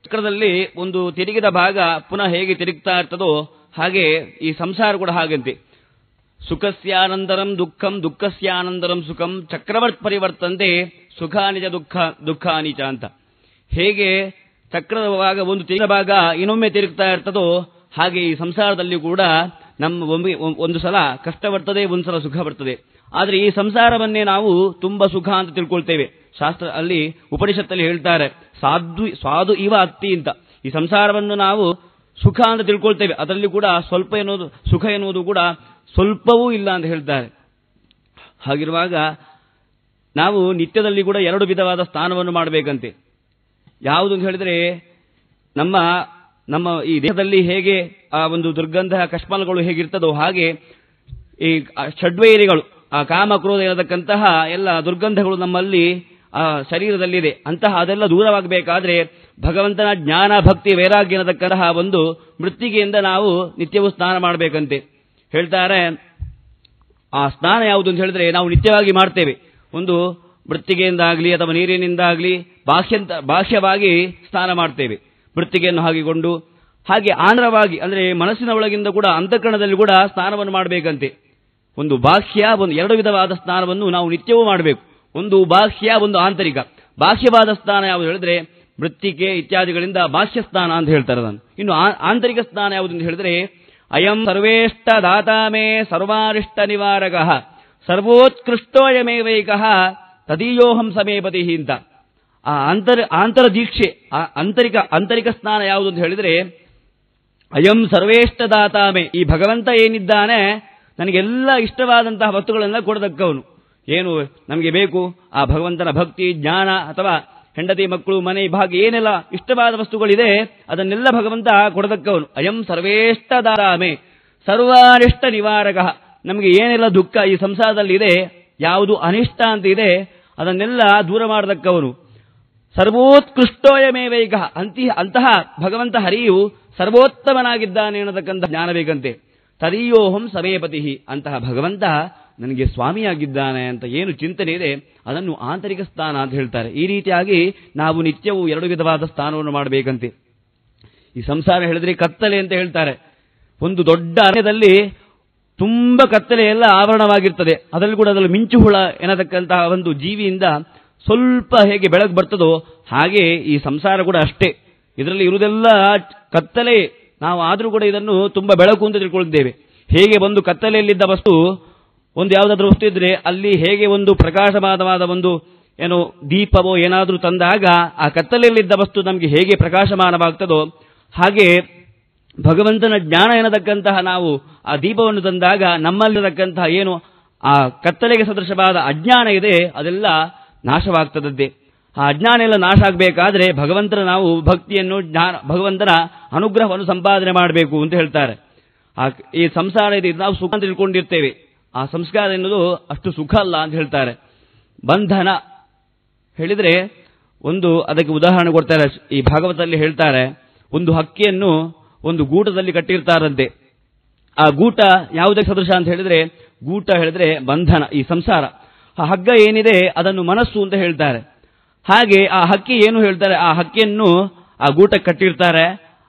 ಚಕ್ರದಲ್ಲಿ ಒಂದು ತಿರುಗಿದ ಭಾಗ ಪುನಃ ಹೇಗೆ ತಿರುಗ್ತಾ ಇರ್ತದೋ ಹಾಗೆ ಈ ಸಂಸಾರ ಕೂಡ ಹಾಗಂತೆ. ಸುಖಸ್ಯಾನಂತರಂ ದುಃಖಂ ದುಃಖಸ್ಯಾನಂತರಂ ಸುಖಂ ಚಕ್ರವರ್ತ್ ಪರಿವರ್ತಂತೆ ಸುಖಾನಿಜ ದುಃಖಾನಿಚ ಅಂತ. ಹೇಗೆ ಚಕ್ರದ ಭಾಗ ಒಂದು ತಿರುಗಿದ ಭಾಗ ಇನ್ನೊಮ್ಮೆ ತಿರುಗ್ತಾ ಇರ್ತದೋ ಹಾಗೆ ಈ ಸಂಸಾರದಲ್ಲಿ ಕೂಡ ಒಂದು ಸಲ ಕಷ್ಟ ಬರ್ತದೆ, ಒಂದು ಸಲ ಸುಖ ಬರ್ತದೆ. ಆದರೆ ಈ ಸಂಸಾರವನ್ನೇ ನಾವು ತುಂಬಾ ಸುಖ ಅಂತ ತಿಳ್ಕೊಳ್ತೇವೆ. ಶಾಸ್ತ್ರ ಅಲ್ಲಿ ಉಪನಿಷತ್ತಲ್ಲಿ ಹೇಳ್ತಾರೆ ಸ್ವಾದು ಇವ ಅತ್ತಿ ಅಂತ. ಈ ಸಂಸಾರವನ್ನು ನಾವು ಸುಖ ಅಂತ ತಿಳ್ಕೊಳ್ತೇವೆ, ಅದರಲ್ಲಿ ಕೂಡ ಸ್ವಲ್ಪ ಎನ್ನುವುದು ಸುಖ ಎನ್ನುವುದು ಕೂಡ ಸ್ವಲ್ಪವೂ ಇಲ್ಲ ಅಂತ ಹೇಳ್ತಾರೆ. ಹಾಗಿರುವಾಗ ನಾವು ನಿತ್ಯದಲ್ಲಿ ಕೂಡ 2 ವಿಧವಾದ ಸ್ನಾನವನ್ನು ಮಾಡಬೇಕಂತೆ. ಯಾವುದು ಅಂತ ಹೇಳಿದ್ರೆ ನಮ್ಮ ಈ ದೇಹದಲ್ಲಿ ಹೇಗೆ ಆ ಒಂದು ದುರ್ಗಂಧ ಕಶ್ಮಲಗಳು ಹೇಗಿರ್ತದೋ ಹಾಗೆ ಈ ಷಡ್ವೈರಿಗಳು, ಆ ಕಾಮ ಕ್ರೋಧ ಇರತಕ್ಕಂತಹ ಎಲ್ಲ ದುರ್ಗಂಧಗಳು ನಮ್ಮಲ್ಲಿ ಆ ಶರೀರದಲ್ಲಿದೆ. ಅಂತಹ ಅದೆಲ್ಲ ದೂರವಾಗಬೇಕಾದ್ರೆ ಭಗವಂತನ ಜ್ಞಾನ ಭಕ್ತಿ ವೈರಾಗ್ಯ ಅನ್ನತಕ್ಕಂತಹ ಒಂದು ಮೃತ್ತಿಗೆಯಿಂದ ನಾವು ನಿತ್ಯವೂ ಸ್ನಾನ ಮಾಡಬೇಕಂತೆ ಹೇಳ್ತಾರೆ. ಆ ಸ್ನಾನ ಯಾವುದು ಅಂತ ಹೇಳಿದ್ರೆ ನಾವು ನಿತ್ಯವಾಗಿ ಮಾಡ್ತೇವೆ. ಒಂದು ಮೃತ್ತಿಗೆಯಿಂದಾಗಲಿ ಅಥವಾ ನೀರಿನಿಂದಾಗಲಿ ಬಾಹ್ಯವಾಗಿ ಸ್ನಾನ ಮಾಡ್ತೇವೆ, ಮೃತ್ತಿಗೆಯನ್ನು ಹಾಕಿಕೊಂಡು. ಹಾಗೆ ಆಂಧ್ರವಾಗಿ ಅಂದ್ರೆ ಮನಸ್ಸಿನ ಒಳಗಿಂದ ಕೂಡ ಅಂತಃಕರಣದಲ್ಲಿ ಕೂಡ ಸ್ನಾನವನ್ನು ಮಾಡಬೇಕಂತೆ. ಒಂದು ಬಾಹ್ಯ, ಒಂದು 2 ವಿಧವಾದ ಸ್ನಾನವನ್ನು ನಾವು ನಿತ್ಯವೂ ಮಾಡಬೇಕು. ಒಂದು ಬಾಹ್ಯ, ಒಂದು ಆಂತರಿಕ. ಬಾಹ್ಯವಾದ ಸ್ನಾನ ಯಾವುದು ಹೇಳಿದ್ರೆ ಮೃತ್ತಿಕೆ ಇತ್ಯಾದಿಗಳಿಂದ ಬಾಹ್ಯ ಸ್ನಾನ ಅಂತ ಹೇಳ್ತಾರೆ ಅದನ್ನು. ಇನ್ನು ಆಂತರಿಕ ಸ್ನಾನ ಯಾವುದು ಅಂತ ಹೇಳಿದ್ರೆ ಅಯಂ ಸರ್ವೇಷ್ಟ ದಾತಾಮೇ ಸರ್ವಾರಿಷ್ಟ ನಿವಾರಕ ಸರ್ವೋತ್ಕೃಷ್ಟೋಯಮೇವೈಕಃ ತದೀಯೋಹಂ ಸಮೇಪತಿ ಅಂತ. ಆ ಆಂತರ ದೀಕ್ಷೆ, ಆಂತರಿಕ ಸ್ನಾನ ಯಾವುದು ಅಂತ ಹೇಳಿದ್ರೆ ಅಯಂ ಸರ್ವೇಷ್ಟ ದಾತಾಮೆ, ಈ ಭಗವಂತ ಏನಿದ್ದಾನೆ ನನಗೆಲ್ಲ ಇಷ್ಟವಾದಂತಹ ವಸ್ತುಗಳೆಲ್ಲ ಕೊಡತಕ್ಕವನು. ಏನು ನಮಗೆ ಬೇಕು ಆ ಭಗವಂತನ ಭಕ್ತಿ ಜ್ಞಾನ ಅಥವಾ ಹೆಂಡತಿ ಮಕ್ಕಳು ಮನೆ ಭಾಗ್ಯ ಏನೆಲ್ಲ ಇಷ್ಟವಾದ ವಸ್ತುಗಳಿದೆ ಅದನ್ನೆಲ್ಲ ಭಗವಂತ ಕೊಡತಕ್ಕವನು. ಅಯಂ ಸರ್ವೇಷ್ಟ ದಾತಾಮೆ ಸರ್ವಾರಿಷ್ಟ ನಿವಾರಕ, ನಮಗೆ ಏನೆಲ್ಲ ದುಃಖ ಈ ಸಂಸಾರದಲ್ಲಿ ಇದೆ, ಯಾವುದು ಅನಿಷ್ಟ ಅಂತ ಇದೆ ಅದನ್ನೆಲ್ಲ ದೂರ ಮಾಡತಕ್ಕವನು. ಸರ್ವೋತ್ಕೃಷ್ಟೋಯಮೇವೈಕ, ಅಂತಹ ಭಗವಂತ ಹರಿಯು ಸರ್ವೋತ್ತಮನಾಗಿದ್ದಾನೆ ಅನ್ನತಕ್ಕಂಥ ಜ್ಞಾನ ಬೇಕಂತೆ. ತದೀಯೋಹಂ ಸಮೇಪತಿ, ಅಂತಹ ಭಗವಂತ ನನಗೆ ಸ್ವಾಮಿಯಾಗಿದ್ದಾನೆ ಅಂತ ಏನು ಚಿಂತನೆ ಇದೆ ಅದನ್ನು ಆಂತರಿಕ ಸ್ನಾನ ಅಂತ ಹೇಳ್ತಾರೆ. ಈ ರೀತಿಯಾಗಿ ನಾವು ನಿತ್ಯವೂ 2 ವಿಧವಾದ ಸ್ನಾನವನ್ನು ಮಾಡಬೇಕಂತೆ. ಈ ಸಂಸಾರ ಹೇಳಿದ್ರೆ ಕತ್ತಲೆ ಅಂತ ಹೇಳ್ತಾರೆ. ಒಂದು ದೊಡ್ಡ ಅರಣ್ಯದಲ್ಲಿ ತುಂಬಾ ಕತ್ತಲೆ ಎಲ್ಲ ಆವರಣವಾಗಿರ್ತದೆ, ಅದರಲ್ಲಿ ಕೂಡ ಅದರಲ್ಲಿ ಮಿಂಚು ಹುಳ ಎನ್ನತಕ್ಕಂತಹ ಒಂದು ಜೀವಿಯಿಂದ ಸ್ವಲ್ಪ ಹೇಗೆ ಬೆಳಕು ಬರ್ತದೋ ಹಾಗೆ ಈ ಸಂಸಾರ ಕೂಡ ಅಷ್ಟೇ. ಇದರಲ್ಲಿ ಇರುವುದೆಲ್ಲ ಕತ್ತಲೆ, ನಾವು ಆದರೂ ಕೂಡ ಇದನ್ನು ತುಂಬಾ ಬೆಳಕು ಅಂತ ತಿಳ್ಕೊಳ್ತೇವೆ. ಹೇಗೆ ಒಂದು ಕತ್ತಲೆಯಲ್ಲಿದ್ದ ವಸ್ತು ಒಂದು ಯಾವುದಾದ್ರೂ ವಸ್ತು ಇದ್ರೆ ಅಲ್ಲಿ ಹೇಗೆ ಒಂದು ಪ್ರಕಾಶಮಾನವಾದ ಒಂದು ಏನೋ ದೀಪವೋ ಏನಾದರೂ ತಂದಾಗ ಆ ಕತ್ತಲೆಯಲ್ಲಿದ್ದ ವಸ್ತು ನಮಗೆ ಹೇಗೆ ಪ್ರಕಾಶಮಾನವಾಗ್ತದೋ ಹಾಗೆ ಭಗವಂತನ ಜ್ಞಾನ ಎನ್ನತಕ್ಕಂತಹ ನಾವು ಆ ದೀಪವನ್ನು ತಂದಾಗ ನಮ್ಮಲ್ಲಿರತಕ್ಕಂತಹ ಏನು ಆ ಕತ್ತಲೆಗೆ ಸದೃಶವಾದ ಅಜ್ಞಾನ ಇದೆ ಅದೆಲ್ಲ ನಾಶವಾಗ್ತದದ್ದೇ. ಆ ಅಜ್ಞಾನ ಎಲ್ಲ ನಾಶ ಆಗಬೇಕಾದ್ರೆ ಭಗವಂತನ ನಾವು ಭಕ್ತಿಯನ್ನು ಭಗವಂತನ ಅನುಗ್ರಹವನ್ನು ಸಂಪಾದನೆ ಮಾಡಬೇಕು ಅಂತ ಹೇಳ್ತಾರೆ. ಈ ಸಂಸಾರ ಇದೆ, ನಾವು ಸುಖ ಅಂತ ತಿಳ್ಕೊಂಡಿರ್ತೇವೆ, ಆ ಸಂಸ್ಕಾರ ಎನ್ನುವುದು ಅಷ್ಟು ಸುಖ ಅಲ್ಲ ಅಂತ ಹೇಳ್ತಾರೆ. ಬಂಧನ ಹೇಳಿದ್ರೆ ಒಂದು ಅದಕ್ಕೆ ಉದಾಹರಣೆ ಕೊಡ್ತಾರೆ. ಈ ಭಾಗವತದಲ್ಲಿ ಹೇಳ್ತಾರೆ, ಒಂದು ಹಕ್ಕಿಯನ್ನು ಒಂದು ಗೂಟದಲ್ಲಿ ಕಟ್ಟಿರ್ತಾರಂತೆ. ಆ ಗೂಟ ಯಾವುದಕ್ಕೆ ಸದೃಶ ಅಂತ ಹೇಳಿದ್ರೆ, ಗೂಟ ಹೇಳಿದ್ರೆ ಬಂಧನ, ಈ ಸಂಸಾರ. ಆ ಹಗ್ಗ ಏನಿದೆ ಅದನ್ನು ಮನಸ್ಸು ಅಂತ ಹೇಳ್ತಾರೆ. ಹಾಗೆ ಆ ಹಕ್ಕಿ ಏನು ಹೇಳ್ತಾರೆ, ಆ ಹಕ್ಕಿಯನ್ನು ಆ ಗೂಟಕ್ಕೆ ಕಟ್ಟಿರ್ತಾರೆ.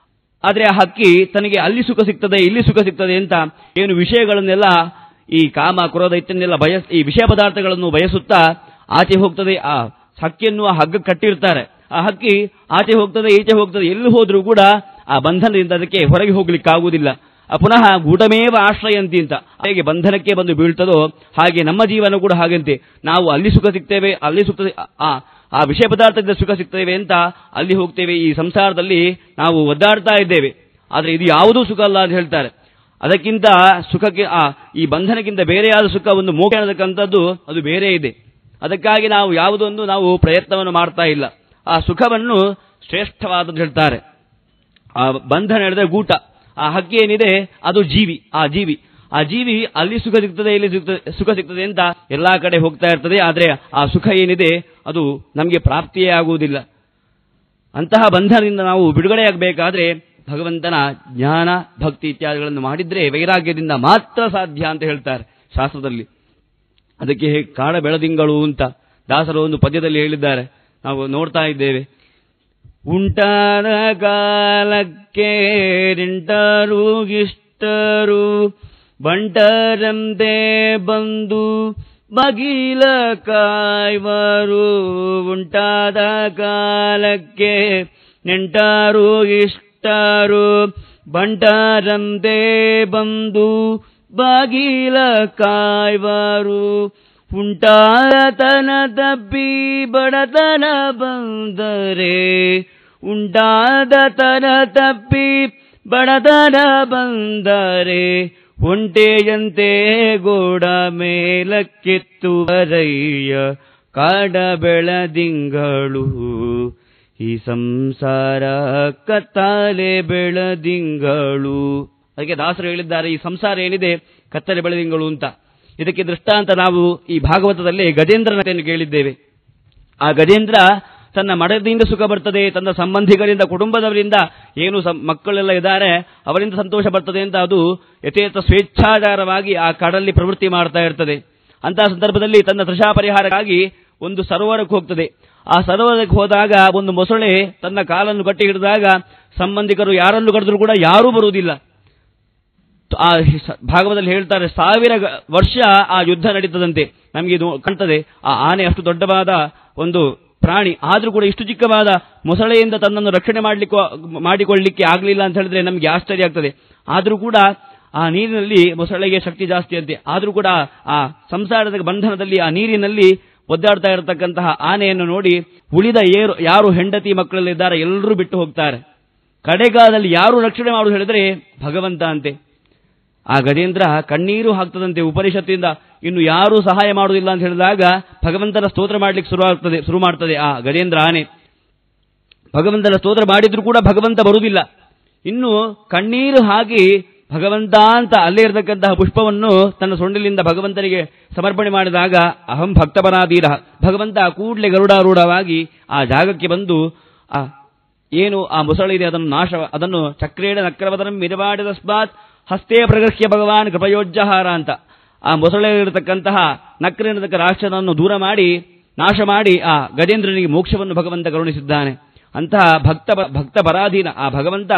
ಆದ್ರೆ ಆ ಹಕ್ಕಿ ತನಗೆ ಅಲ್ಲಿ ಸುಖ ಸಿಗ್ತದೆ ಇಲ್ಲಿ ಸುಖ ಸಿಗ್ತದೆ ಅಂತ ಏನು ವಿಷಯಗಳನ್ನೆಲ್ಲ ಈ ಕಾಮ ಕ್ರೋಧ ಇತ್ತೆನ್ನೆಲ್ಲ ಈ ವಿಷಯ ಪದಾರ್ಥಗಳನ್ನು ಬಯಸುತ್ತಾ ಆಚೆ ಹೋಗ್ತದೆ. ಆ ಹಕ್ಕಿಯನ್ನು ಆ ಹಗ್ಗ ಕಟ್ಟಿರ್ತಾರೆ. ಆ ಹಕ್ಕಿ ಆಚೆ ಹೋಗ್ತದೆ ಈಚೆ ಹೋಗ್ತದೆ, ಎಲ್ಲಿ ಹೋದ್ರೂ ಕೂಡ ಆ ಬಂಧನದಿಂದ ಅದಕ್ಕೆ ಹೊರಗೆ ಹೋಗ್ಲಿಕ್ಕಾಗುವುದಿಲ್ಲ. ಪುನಃ ಗೂಢಮೇವ ಆಶ್ರಯಂತಿ ಅಂತ ಹೇಗೆ ಬಂಧನಕ್ಕೆ ಬಂದು ಬೀಳ್ತದೋ ಹಾಗೆ ನಮ್ಮ ಜೀವನ ಕೂಡ ಹಾಗಂತೆ. ನಾವು ಅಲ್ಲಿ ಸುಖ ಸಿಗ್ತೇವೆ, ಅಲ್ಲಿ ಸುಖ ಆ ವಿಷಯ ಪದಾರ್ಥದಿಂದ ಸುಖ ಸಿಗ್ತೇವೆ ಅಂತ ಅಲ್ಲಿ ಹೋಗ್ತೇವೆ. ಈ ಸಂಸಾರದಲ್ಲಿ ನಾವು ಒದ್ದಾಡ್ತಾ ಇದ್ದೇವೆ, ಆದ್ರೆ ಇದು ಯಾವುದೂ ಸುಖ ಅಲ್ಲ ಅಂತ ಹೇಳ್ತಾರೆ. ಅದಕ್ಕಿಂತ ಸುಖಕ್ಕೆ ಈ ಬಂಧನಕ್ಕಿಂತ ಬೇರೆಯಾದ ಸುಖ ಒಂದು ಮೋಕ್ಷ ಅನ್ನತಕ್ಕಂಥದ್ದು ಅದು ಬೇರೆ ಇದೆ. ಅದಕ್ಕಾಗಿ ನಾವು ಯಾವುದೊಂದು ನಾವು ಪ್ರಯತ್ನವನ್ನು ಮಾಡ್ತಾ ಇಲ್ಲ. ಆ ಸುಖವನ್ನು ಶ್ರೇಷ್ಠವಾದದ್ದು ಹೇಳ್ತಾರೆ. ಆ ಬಂಧನ ಹೇಳಿದ್ರೆ ಗೂಟ, ಆ ಹಕ್ಕಿ ಏನಿದೆ ಅದು ಜೀವಿ. ಆ ಜೀವಿ ಅಲ್ಲಿ ಸುಖ ಸಿಗ್ತದೆ ಇಲ್ಲಿ ಸುಖ ಸಿಗ್ತದೆ ಅಂತ ಎಲ್ಲಾ ಕಡೆ ಹೋಗ್ತಾ ಇರ್ತದೆ. ಆದ್ರೆ ಆ ಸುಖ ಏನಿದೆ ಅದು ನಮಗೆ ಪ್ರಾಪ್ತಿಯೇ ಆಗುವುದಿಲ್ಲ. ಅಂತಹ ಬಂಧನದಿಂದ ನಾವು ಬಿಡುಗಡೆಯಾಗಬೇಕಾದ್ರೆ ಭಗವಂತನ ಜ್ಞಾನ ಭಕ್ತಿ ಇತ್ಯಾದಿಗಳನ್ನು ಮಾಡಿದ್ರೆ ವೈರಾಗ್ಯದಿಂದ ಮಾತ್ರ ಸಾಧ್ಯ ಅಂತ ಹೇಳ್ತಾರೆ ಶಾಸ್ತ್ರದಲ್ಲಿ. ಅದಕ್ಕೆ ಕಾಡ ಬೆಳದಿಂಗಳು ಅಂತ ದಾಸರು ಒಂದು ಪದ್ಯದಲ್ಲಿ ಹೇಳಿದ್ದಾರೆ, ನಾವು ನೋಡ್ತಾ ಇದ್ದೇವೆ. ಉಂಟಾದ ಕಾಲಕ್ಕೆ ನಿಂಟರು ಇಷ್ಟರು ಬಂಟರಂತೆ ಬಂದು ಬಗಿಲ ಕಾಯ್ವರು ಉಂಟಾದ ಕಾಲಕ್ಕೆ ನೆಂಟಾರು ಇಷ್ಟಾರು ಬಂಟಾರಂತೆ ಬಂದು ಬಾಗಿಲ ಕಾಯ್ವರು ಉಂಟಾದತನ ತಪ್ಪಿ ಬಡತನ ಬಂದರೆ ಉಂಟಾದತನ ತಪ್ಪಿ ಬಡತನ ಬಂದರೆ ಒಂಟೆಯಂತೆ ಗೋಡ ಮೇಲಕ್ಕೆತ್ತುವರಯ್ಯ ಕಾಡ ಬೆಳದಿಂಗಳು ಈ ಸಂಸಾರ ಕತ್ತಲೆ ಬೆಳದಿಂಗಳು. ಅದಕ್ಕೆ ದಾಸರು ಹೇಳಿದ್ದಾರೆ, ಈ ಸಂಸಾರ ಏನಿದೆ ಕತ್ತಲೆ ಬೆಳದಿಂಗಳು ಅಂತ. ಇದಕ್ಕೆ ದೃಷ್ಟಾಂತ ನಾವು ಈ ಭಾಗವತದಲ್ಲಿ ಗಜೇಂದ್ರನನ್ನು ಕೇಳಿದ್ದೇವೆ. ಆ ಗಜೇಂದ್ರ ತನ್ನ ಮಡದಿಂದ ಸುಖ ಬರ್ತದೆ, ತನ್ನ ಸಂಬಂಧಿಗಳಿಂದ ಕುಟುಂಬದವರಿಂದ ಏನು ಮಕ್ಕಳೆಲ್ಲ ಇದ್ದಾರೆ ಅವರಿಂದ ಸಂತೋಷ ಬರ್ತದೆ ಅಂತ ಅದು ಯಥೇಚ್ಛ ಸ್ವೇಚ್ಛಾಚಾರವಾಗಿ ಆ ಕಾಡಲ್ಲಿ ಪ್ರವೃತ್ತಿ ಮಾಡ್ತಾ ಇರ್ತದೆ. ಅಂತಹ ಸಂದರ್ಭದಲ್ಲಿ ತನ್ನ ತೃಷಾ ಪರಿಹಾರಕ್ಕಾಗಿ ಒಂದು ಸರೋವರಕ್ಕೆ ಹೋಗ್ತದೆ. ಆ ಸರೋವರಕ್ಕೆ ಹೋದಾಗ ಒಂದು ಮೊಸಳೆ ತನ್ನ ಕಾಲನ್ನು ಗಟ್ಟಿ ಹಿಡಿದಾಗ ಸಂಬಂಧಿಕರು ಯಾರನ್ನು ಕರೆದರೂ ಕೂಡ ಯಾರೂ ಬರುವುದಿಲ್ಲ. ಆ ಭಾಗವತದಲ್ಲಿ ಹೇಳ್ತಾರೆ, 1000 ವರ್ಷ ಆ ಯುದ್ಧ ನಡೀತದಂತೆ. ನಮಗೆ ಇದು ಕಾಣ್ತದೆ, ಆ ಆನೆ ಅಷ್ಟು ದೊಡ್ಡವಾದ ಒಂದು ಪ್ರಾಣಿ, ಆದ್ರೂ ಕೂಡ ಇಷ್ಟು ಚಿಕ್ಕವಾದ ಮೊಸಳೆಯಿಂದ ತನ್ನನ್ನು ರಕ್ಷಣೆ ಮಾಡಿಕೊಳ್ಳಲಿಕ್ಕೆ ಆಗಲಿಲ್ಲ ಅಂತ ಹೇಳಿದ್ರೆ ನಮಗೆ ಆಶ್ಚರ್ಯ ಆಗ್ತದೆ. ಆದ್ರೂ ಕೂಡ ಆ ನೀರಿನಲ್ಲಿ ಮೊಸಳೆಗೆ ಶಕ್ತಿ ಜಾಸ್ತಿ ಅಂತೆ. ಆದ್ರೂ ಕೂಡ ಆ ಸಂಸಾರದ ಬಂಧನದಲ್ಲಿ ಆ ನೀರಿನಲ್ಲಿ ಒದ್ದಾಡ್ತಾ ಇರತಕ್ಕಂತಹ ಆನೆಯನ್ನು ನೋಡಿ ಉಳಿದ ಯಾರು ಹೆಂಡತಿ ಮಕ್ಕಳಲ್ಲಿದ್ದಾರೆ ಎಲ್ಲರೂ ಬಿಟ್ಟು ಹೋಗ್ತಾರೆ. ಕಡೆಗಾಲದಲ್ಲಿ ಯಾರು ರಕ್ಷಣೆ ಮಾಡುವುದು ಹೇಳಿದ್ರೆ ಭಗವಂತ ಅಂತೆ. ಆ ಗಜೇಂದ್ರ ಕಣ್ಣೀರು ಹಾಕ್ತದಂತೆ ಉಪನಿಷತ್ತಿಂದ. ಇನ್ನು ಯಾರೂ ಸಹಾಯ ಮಾಡುವುದಿಲ್ಲ ಅಂತ ಹೇಳಿದಾಗ ಭಗವಂತನ ಸ್ತೋತ್ರ ಮಾಡ್ಲಿಕ್ಕೆ ಶುರು ಮಾಡ್ತದೆ ಆ ಗಜೇಂದ್ರ ಆನೆ. ಭಗವಂತನ ಸ್ತೋತ್ರ ಮಾಡಿದ್ರೂ ಕೂಡ ಭಗವಂತ ಬರುವುದಿಲ್ಲ. ಇನ್ನು ಕಣ್ಣೀರು ಹಾಕಿ ಭಗವಂತ ಅಂತ ಅಲ್ಲೇ ಇರತಕ್ಕಂತಹ ಪುಷ್ಪವನ್ನು ತನ್ನ ಸೊಂಡಿಲಿಂದ ಭಗವಂತನಿಗೆ ಸಮರ್ಪಣೆ ಮಾಡಿದಾಗ ಅಹಂ ಭಕ್ತಪರಾಧೀರ, ಭಗವಂತ ಕೂಡಲೇ ಗರುಡಾರೂಢವಾಗಿ ಆ ಜಾಗಕ್ಕೆ ಬಂದು ಏನು ಆ ಮೊಸಳೆ ಇದೆ ಅದನ್ನು ಚಕ್ರೇಣ ನಕ್ರವದನಂ ಮಿರವಾಡಿದ ಸ್ಮಾತ್ ಹಸ್ತೇ ಪ್ರಗೃಹ್ಯ ಭಗವಾನ್ ಕೃಪಯೋಜ್ಜಹಾರ ಅಂತ ಆ ಮೊಸಳೆ ಇರತಕ್ಕಂತಹ ನಕ್ರೇನತಕ್ಕ ರಾಕ್ಷಸನನ್ನು ದೂರ ಮಾಡಿ ನಾಶ ಮಾಡಿ ಆ ಗಜೇಂದ್ರನಿಗೆ ಮೋಕ್ಷವನ್ನು ಭಗವಂತ ಕರುಣಿಸಿದ್ದಾನೆ. ಅಂತಹ ಭಕ್ತ ಪರಾಧೀನ ಆ ಭಗವಂತ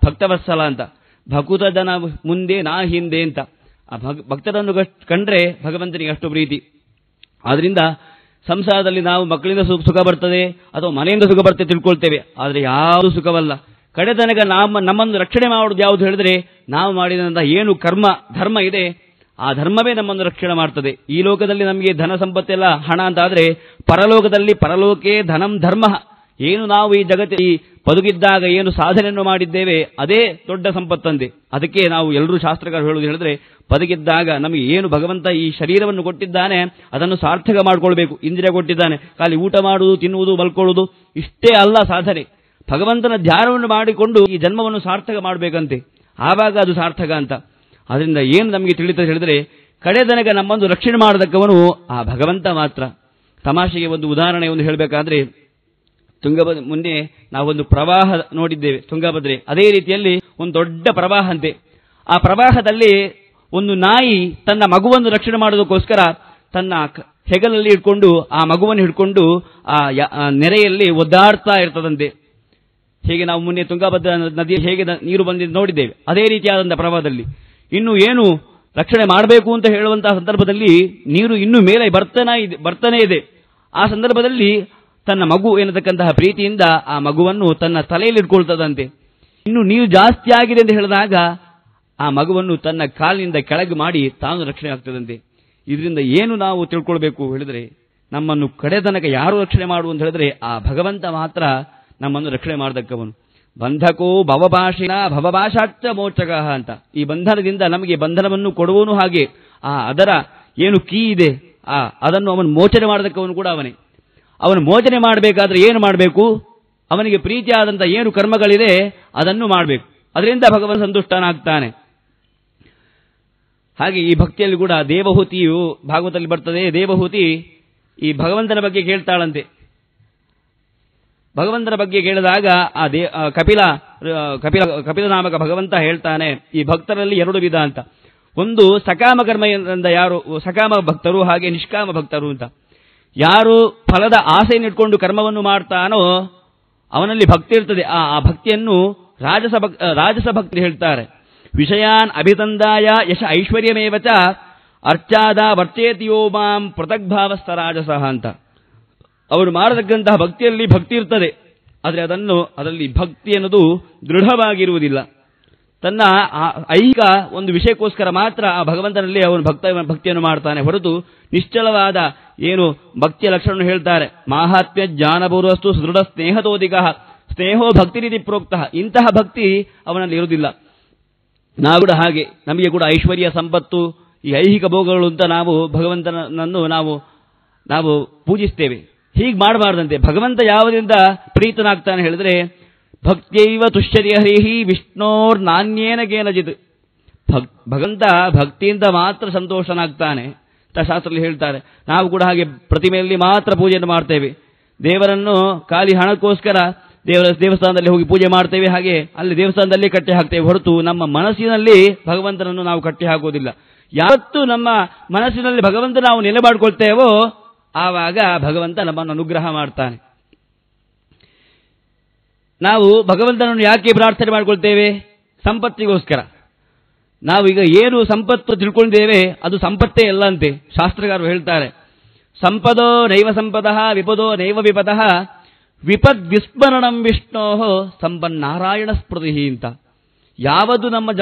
ಭಕ್ತವತ್ಸಲ ಅಂತ. ಭಕುತ ಜನ ಮುಂದೆ ನಾ ಹಿಂದೆ ಅಂತ. ಆ ಭಕ್ತರನ್ನು ಕಂಡ್ರೆ ಭಗವಂತನಿಗೆ ಅಷ್ಟು ಪ್ರೀತಿ. ಆದ್ರಿಂದ ಸಂಸಾರದಲ್ಲಿ ನಾವು ಮಕ್ಕಳಿಂದ ಸುಖ ಬರ್ತದೆ ಅಥವಾ ಮನೆಯಿಂದ ಸುಖ ಬರ್ತದೆ ತಿಳ್ಕೊಳ್ತೇವೆ, ಆದರೆ ಯಾವುದು ಸುಖವಲ್ಲ. ಕಡೆ ತನಕ ನಮ್ಮನ್ನು ರಕ್ಷಣೆ ಮಾಡುವುದು ಯಾವುದು ಹೇಳಿದ್ರೆ ನಾವು ಮಾಡಿದಂತಹ ಏನು ಧರ್ಮ ಇದೆ ಆ ಧರ್ಮವೇ ನಮ್ಮನ್ನು ರಕ್ಷಣೆ ಮಾಡ್ತದೆ. ಈ ಲೋಕದಲ್ಲಿ ನಮಗೆ ಧನ ಸಂಪತ್ತೆಲ್ಲ ಹಣ ಅಂತ ಆದ್ರೆ ಪರಲೋಕೆ ಧನಂ ಧರ್ಮ. ಏನು ನಾವು ಈ ಜಗತ್ತಿಗೆ ಬದುಕಿದ್ದಾಗ ಏನು ಸಾಧನೆಯನ್ನು ಮಾಡಿದ್ದೇವೆ ಅದೇ ದೊಡ್ಡ ಸಂಪತ್ತಂತೆ. ಅದಕ್ಕೆ ನಾವು ಎಲ್ಲರೂ ಶಾಸ್ತ್ರಗಳು ಹೇಳುವುದು ಹೇಳಿದ್ರೆ ಬದುಕಿದ್ದಾಗ ನಮಗೆ ಏನು ಭಗವಂತ ಈ ಶರೀರವನ್ನು ಕೊಟ್ಟಿದ್ದಾನೆ ಅದನ್ನು ಸಾರ್ಥಕ ಮಾಡಿಕೊಳ್ಬೇಕು. ಇಂದ್ರಿಯ ಕೊಟ್ಟಿದ್ದಾನೆ, ಖಾಲಿ ಊಟ ಮಾಡುವುದು ತಿನ್ನುವುದು ಮಲ್ಕೊಳ್ಳುವುದು ಇಷ್ಟೇ ಅಲ್ಲ ಸಾಧನೆ. ಭಗವಂತನ ಧ್ಯಾನವನ್ನು ಮಾಡಿಕೊಂಡು ಈ ಜನ್ಮವನ್ನು ಸಾರ್ಥಕ ಮಾಡಬೇಕಂತೆ, ಆವಾಗ ಅದು ಸಾರ್ಥಕ ಅಂತ. ಅದರಿಂದ ಏನು ನಮಗೆ ತಿಳಿತದೆ ಹೇಳಿದ್ರೆ ಕಡೆ ತನಕ ನಮ್ಮನ್ನು ರಕ್ಷಣೆ ಮಾಡತಕ್ಕವನು ಆ ಭಗವಂತ ಮಾತ್ರ. ತಮಾಷೆಗೆ ಒಂದು ಉದಾಹರಣೆ ಹೇಳಬೇಕಾದ್ರೆ ಮುಂದೆ ನಾವೊಂದು ಪ್ರವಾಹ ನೋಡಿದ್ದೇವೆ, ತುಂಗಭದ್ರೆ. ಅದೇ ರೀತಿಯಲ್ಲಿ ಒಂದು ದೊಡ್ಡ ಪ್ರವಾಹ ಅಂತೆ. ಆ ಪ್ರವಾಹದಲ್ಲಿ ಒಂದು ನಾಯಿ ತನ್ನ ಮಗುವನ್ನು ರಕ್ಷಣೆ ಮಾಡೋದಕ್ಕೋಸ್ಕರ ತನ್ನ ಹೆಗಲಲ್ಲಿ ಹಿಡ್ಕೊಂಡು ಆ ಮಗುವನ್ನು ಹಿಡ್ಕೊಂಡು ಆ ನೆರೆಯಲ್ಲಿ ಒದ್ದಾಡ್ತಾ ಇರ್ತದಂತೆ. ಹೇಗೆ ನಾವು ಮೊನ್ನೆ ತುಂಗಭದ್ರಾ ನದಿ ಹೇಗೆ ನೀರು ಬಂದಿದ್ದು ನೋಡಿದ್ದೇವೆ, ಅದೇ ರೀತಿಯಾದಂತಹ ಪ್ರವಾಹದಲ್ಲಿ ಇನ್ನು ಏನು ರಕ್ಷಣೆ ಮಾಡಬೇಕು ಅಂತ ಹೇಳುವಂತಹ ಸಂದರ್ಭದಲ್ಲಿ ನೀರು ಇನ್ನೂ ಮೇಲೆ ಬರ್ತಾನೆ ಇದೆ. ಆ ಸಂದರ್ಭದಲ್ಲಿ ತನ್ನ ಮಗು ಎನ್ನತಕ್ಕಂತಹ ಪ್ರೀತಿಯಿಂದ ಆ ಮಗುವನ್ನು ತನ್ನ ತಲೆಯಲ್ಲಿ ಇಟ್ಕೊಳ್ತದಂತೆ. ಇನ್ನು ನೀರು ಜಾಸ್ತಿ ಆಗಿದೆ ಅಂತ ಹೇಳಿದಾಗ ಆ ಮಗುವನ್ನು ತನ್ನ ಕಾಲಿನಿಂದ ಕೆಳಗೆ ಮಾಡಿ ತಾನು ರಕ್ಷಣೆ ಆಗ್ತದಂತೆ. ಇದರಿಂದ ಏನು ನಾವು ತಿಳ್ಕೊಳ್ಬೇಕು ಹೇಳಿದ್ರೆ ನಮ್ಮನ್ನು ಕಡೆ ತನಕ ಯಾರು ರಕ್ಷಣೆ ಮಾಡುವಂತ ಹೇಳಿದ್ರೆ ಆ ಭಗವಂತ ಮಾತ್ರ ನಮ್ಮನ್ನು ರಕ್ಷಣೆ ಮಾಡತಕ್ಕವನು. ಬಂಧಕೋ ಭವಭಾಷಾಚ್ಚ ಮೋಚಕ ಅಂತ. ಈ ಬಂಧನದಿಂದ ನಮಗೆ ಬಂಧನವನ್ನು ಕೊಡುವನು, ಹಾಗೆ ಅದರ ಏನು ಕೀ ಇದೆ ಅದನ್ನು ಅವನು ಮೋಚನೆ ಮಾಡತಕ್ಕವನು ಕೂಡ ಅವನೇ. ಅವನು ಮೋಚನೆ ಮಾಡಬೇಕಾದ್ರೆ ಏನು ಮಾಡಬೇಕು, ಅವನಿಗೆ ಪ್ರೀತಿಯಾದಂತಹ ಏನು ಕರ್ಮಗಳಿದೆ ಅದನ್ನು ಮಾಡಬೇಕು. ಅದರಿಂದ ಭಗವಂತ ಸಂತುಷ್ಟನಾಗ್ತಾನೆ. ಹಾಗೆ ಈ ಭಕ್ತಿಯಲ್ಲಿ ಕೂಡ ದೇವಹೂತಿಯು ಭಾಗವತದಲ್ಲಿ ಬರ್ತದೆ. ದೇವಹೂತಿ ಈ ಭಗವಂತನ ಬಗ್ಗೆ ಕೇಳ್ತಾಳಂತೆ. ಭಗವಂತನ ಬಗ್ಗೆ ಕೇಳಿದಾಗ ಆ ಕಪಿಲ ನಾಮಕ ಭಗವಂತ ಹೇಳ್ತಾನೆ, ಈ ಭಕ್ತರಲ್ಲಿ 2 ವಿಧ ಅಂತ. ಒಂದು ಸಕಾಮ ಕರ್ಮದಿಂದ ಯಾರು ಸಕಾಮ ಭಕ್ತರು, ಹಾಗೆ ನಿಷ್ಕಾಮ ಭಕ್ತರು ಅಂತ. ಯಾರು ಫಲದ ಆಸೆಯನ್ನು ಇಟ್ಕೊಂಡು ಕರ್ಮವನ್ನು ಮಾಡ್ತಾನೋ ಅವನಲ್ಲಿ ಭಕ್ತಿ ಇರ್ತದೆ. ಆ ಭಕ್ತಿಯನ್ನು ರಾಜಸ ಭಕ್ತಿ ಹೇಳ್ತಾರೆ. ವಿಷಯಾನ್ ಅಭಿತಂದಾಯ ಯಶ ಐಶ್ವರ್ಯಮೇವಚ ಅರ್ಚಾದ ವರ್ತೇತಿಯೋ ಮಾಂ ಪೃಥಗ್ಭಾವಸ್ಥರಾಜಸಃ ಅಂತ. ಅವರು ಮಾಡತಕ್ಕಂತಹ ಭಕ್ತಿಯಲ್ಲಿ ಭಕ್ತಿ ಇರ್ತದೆ, ಆದರೆ ಅದರಲ್ಲಿ ಭಕ್ತಿ ಅನ್ನೋದು ದೃಢವಾಗಿರುವುದಿಲ್ಲ. ತನ್ನ ಐಹಿಕ ಒಂದು ವಿಷಯಕ್ಕೋಸ್ಕರ ಮಾತ್ರ ಆ ಭಗವಂತನಲ್ಲಿ ಅವನು ಭಕ್ತಿಯನ್ನು ಮಾಡ್ತಾನೆ ಹೊರತು ನಿಶ್ಚಲವಾದ ಏನು ಭಕ್ತಿಯ ಲಕ್ಷಣವನ್ನು ಹೇಳ್ತಾರೆ. ಮಾಹಾತ್ಮ್ಯ ಜ್ಞಾನಪೂರ್ವಸ್ತು ಸುದೃಢ ಸ್ನೇಹತೋದಿಕ ಸ್ನೇಹೋ ಭಕ್ತಿ ರೀತಿ ಪ್ರೋಕ್ತ. ಇಂತಹ ಭಕ್ತಿ ಅವನಲ್ಲಿ ಇರುವುದಿಲ್ಲ. ನಾವು ಕೂಡ ಹಾಗೆ, ನಮಗೆ ಕೂಡ ಐಶ್ವರ್ಯ ಸಂಪತ್ತು ಈ ಐಹಿಕ ಭೋಗಗಳು ಅಂತ ನಾವು ಭಗವಂತನನ್ನು ನಾವು ಪೂಜಿಸ್ತೇವೆ. ಹೀಗೆ ಮಾಡಬಾರ್ದಂತೆ. ಭಗವಂತ ಯಾವುದರಿಂದ ಪ್ರೀತನಾಗ್ತಾನೆ ಹೇಳಿದ್ರೆ ಭಕ್ತಿಯೈವ ತುಷ್ಯತಿ ಹರಿಹಿ ವಿಷ್ಣೋರ್ ನಾಣ್ಯೇನ ಕೇನಜಿತ್. ಭಗವಂತ ಭಕ್ತಿಯಿಂದ ಮಾತ್ರ ಸಂತೋಷನಾಗ್ತಾನೆ ಅಂತ ಶಾಸ್ತ್ರದಲ್ಲಿ ಹೇಳ್ತಾರೆ. ನಾವು ಕೂಡ ಹಾಗೆ ಪ್ರತಿಮೆಯಲ್ಲಿ ಮಾತ್ರ ಪೂಜೆಯನ್ನು ಮಾಡ್ತೇವೆ. ದೇವರನ್ನು ಖಾಲಿ ಹಣಕ್ಕೋಸ್ಕರ ದೇವಸ್ಥಾನದಲ್ಲಿ ಹೋಗಿ ಪೂಜೆ ಮಾಡ್ತೇವೆ, ಹಾಗೆ ಅಲ್ಲಿ ದೇವಸ್ಥಾನದಲ್ಲಿ ಕಟ್ಟಿ ಹಾಕ್ತೇವೆ ಹೊರತು ನಮ್ಮ ಮನಸ್ಸಿನಲ್ಲಿ ಭಗವಂತನನ್ನು ನಾವು ಕಟ್ಟಿ ಹಾಕೋದಿಲ್ಲ. ಯಾವತ್ತು ನಮ್ಮ ಮನಸ್ಸಿನಲ್ಲಿ ಭಗವಂತ ನಾವು ನೆಲೆ ಮಾಡಿಕೊಳ್ತೇವೋ ಆವಾಗ ಭಗವಂತ ನಮ್ಮನ್ನು ಅನುಗ್ರಹ ಮಾಡ್ತಾನೆ. ನಾವು ಭಗವಂತನನ್ನು ಯಾಕೆ ಪ್ರಾರ್ಥನೆ ಮಾಡಿಕೊಳ್ತೇವೆ? ಸಂಪತ್ತಿಗೋಸ್ಕರ. ನಾವೀಗ ಏನು ಸಂಪತ್ತು ತಿಳ್ಕೊಂಡಿದ್ದೇವೆ ಅದು ಸಂಪತ್ತೇ ಎಲ್ಲ ಅಂತೆ. ಶಾಸ್ತ್ರಗಾರರು ಹೇಳ್ತಾರೆ, ಸಂಪದೋ ನೈವ ಸಂಪದಃ ವಿಪದೋ ನೈವ ವಿಪದಃ ವಿಪದ್ ವಿಸ್ಮರಣಂ ವಿಷ್ಣೋ ಸಂಪನ್ನಾರಾಯಣ ಸ್ಮೃತಿ ಅಂತ. ಯಾವುದು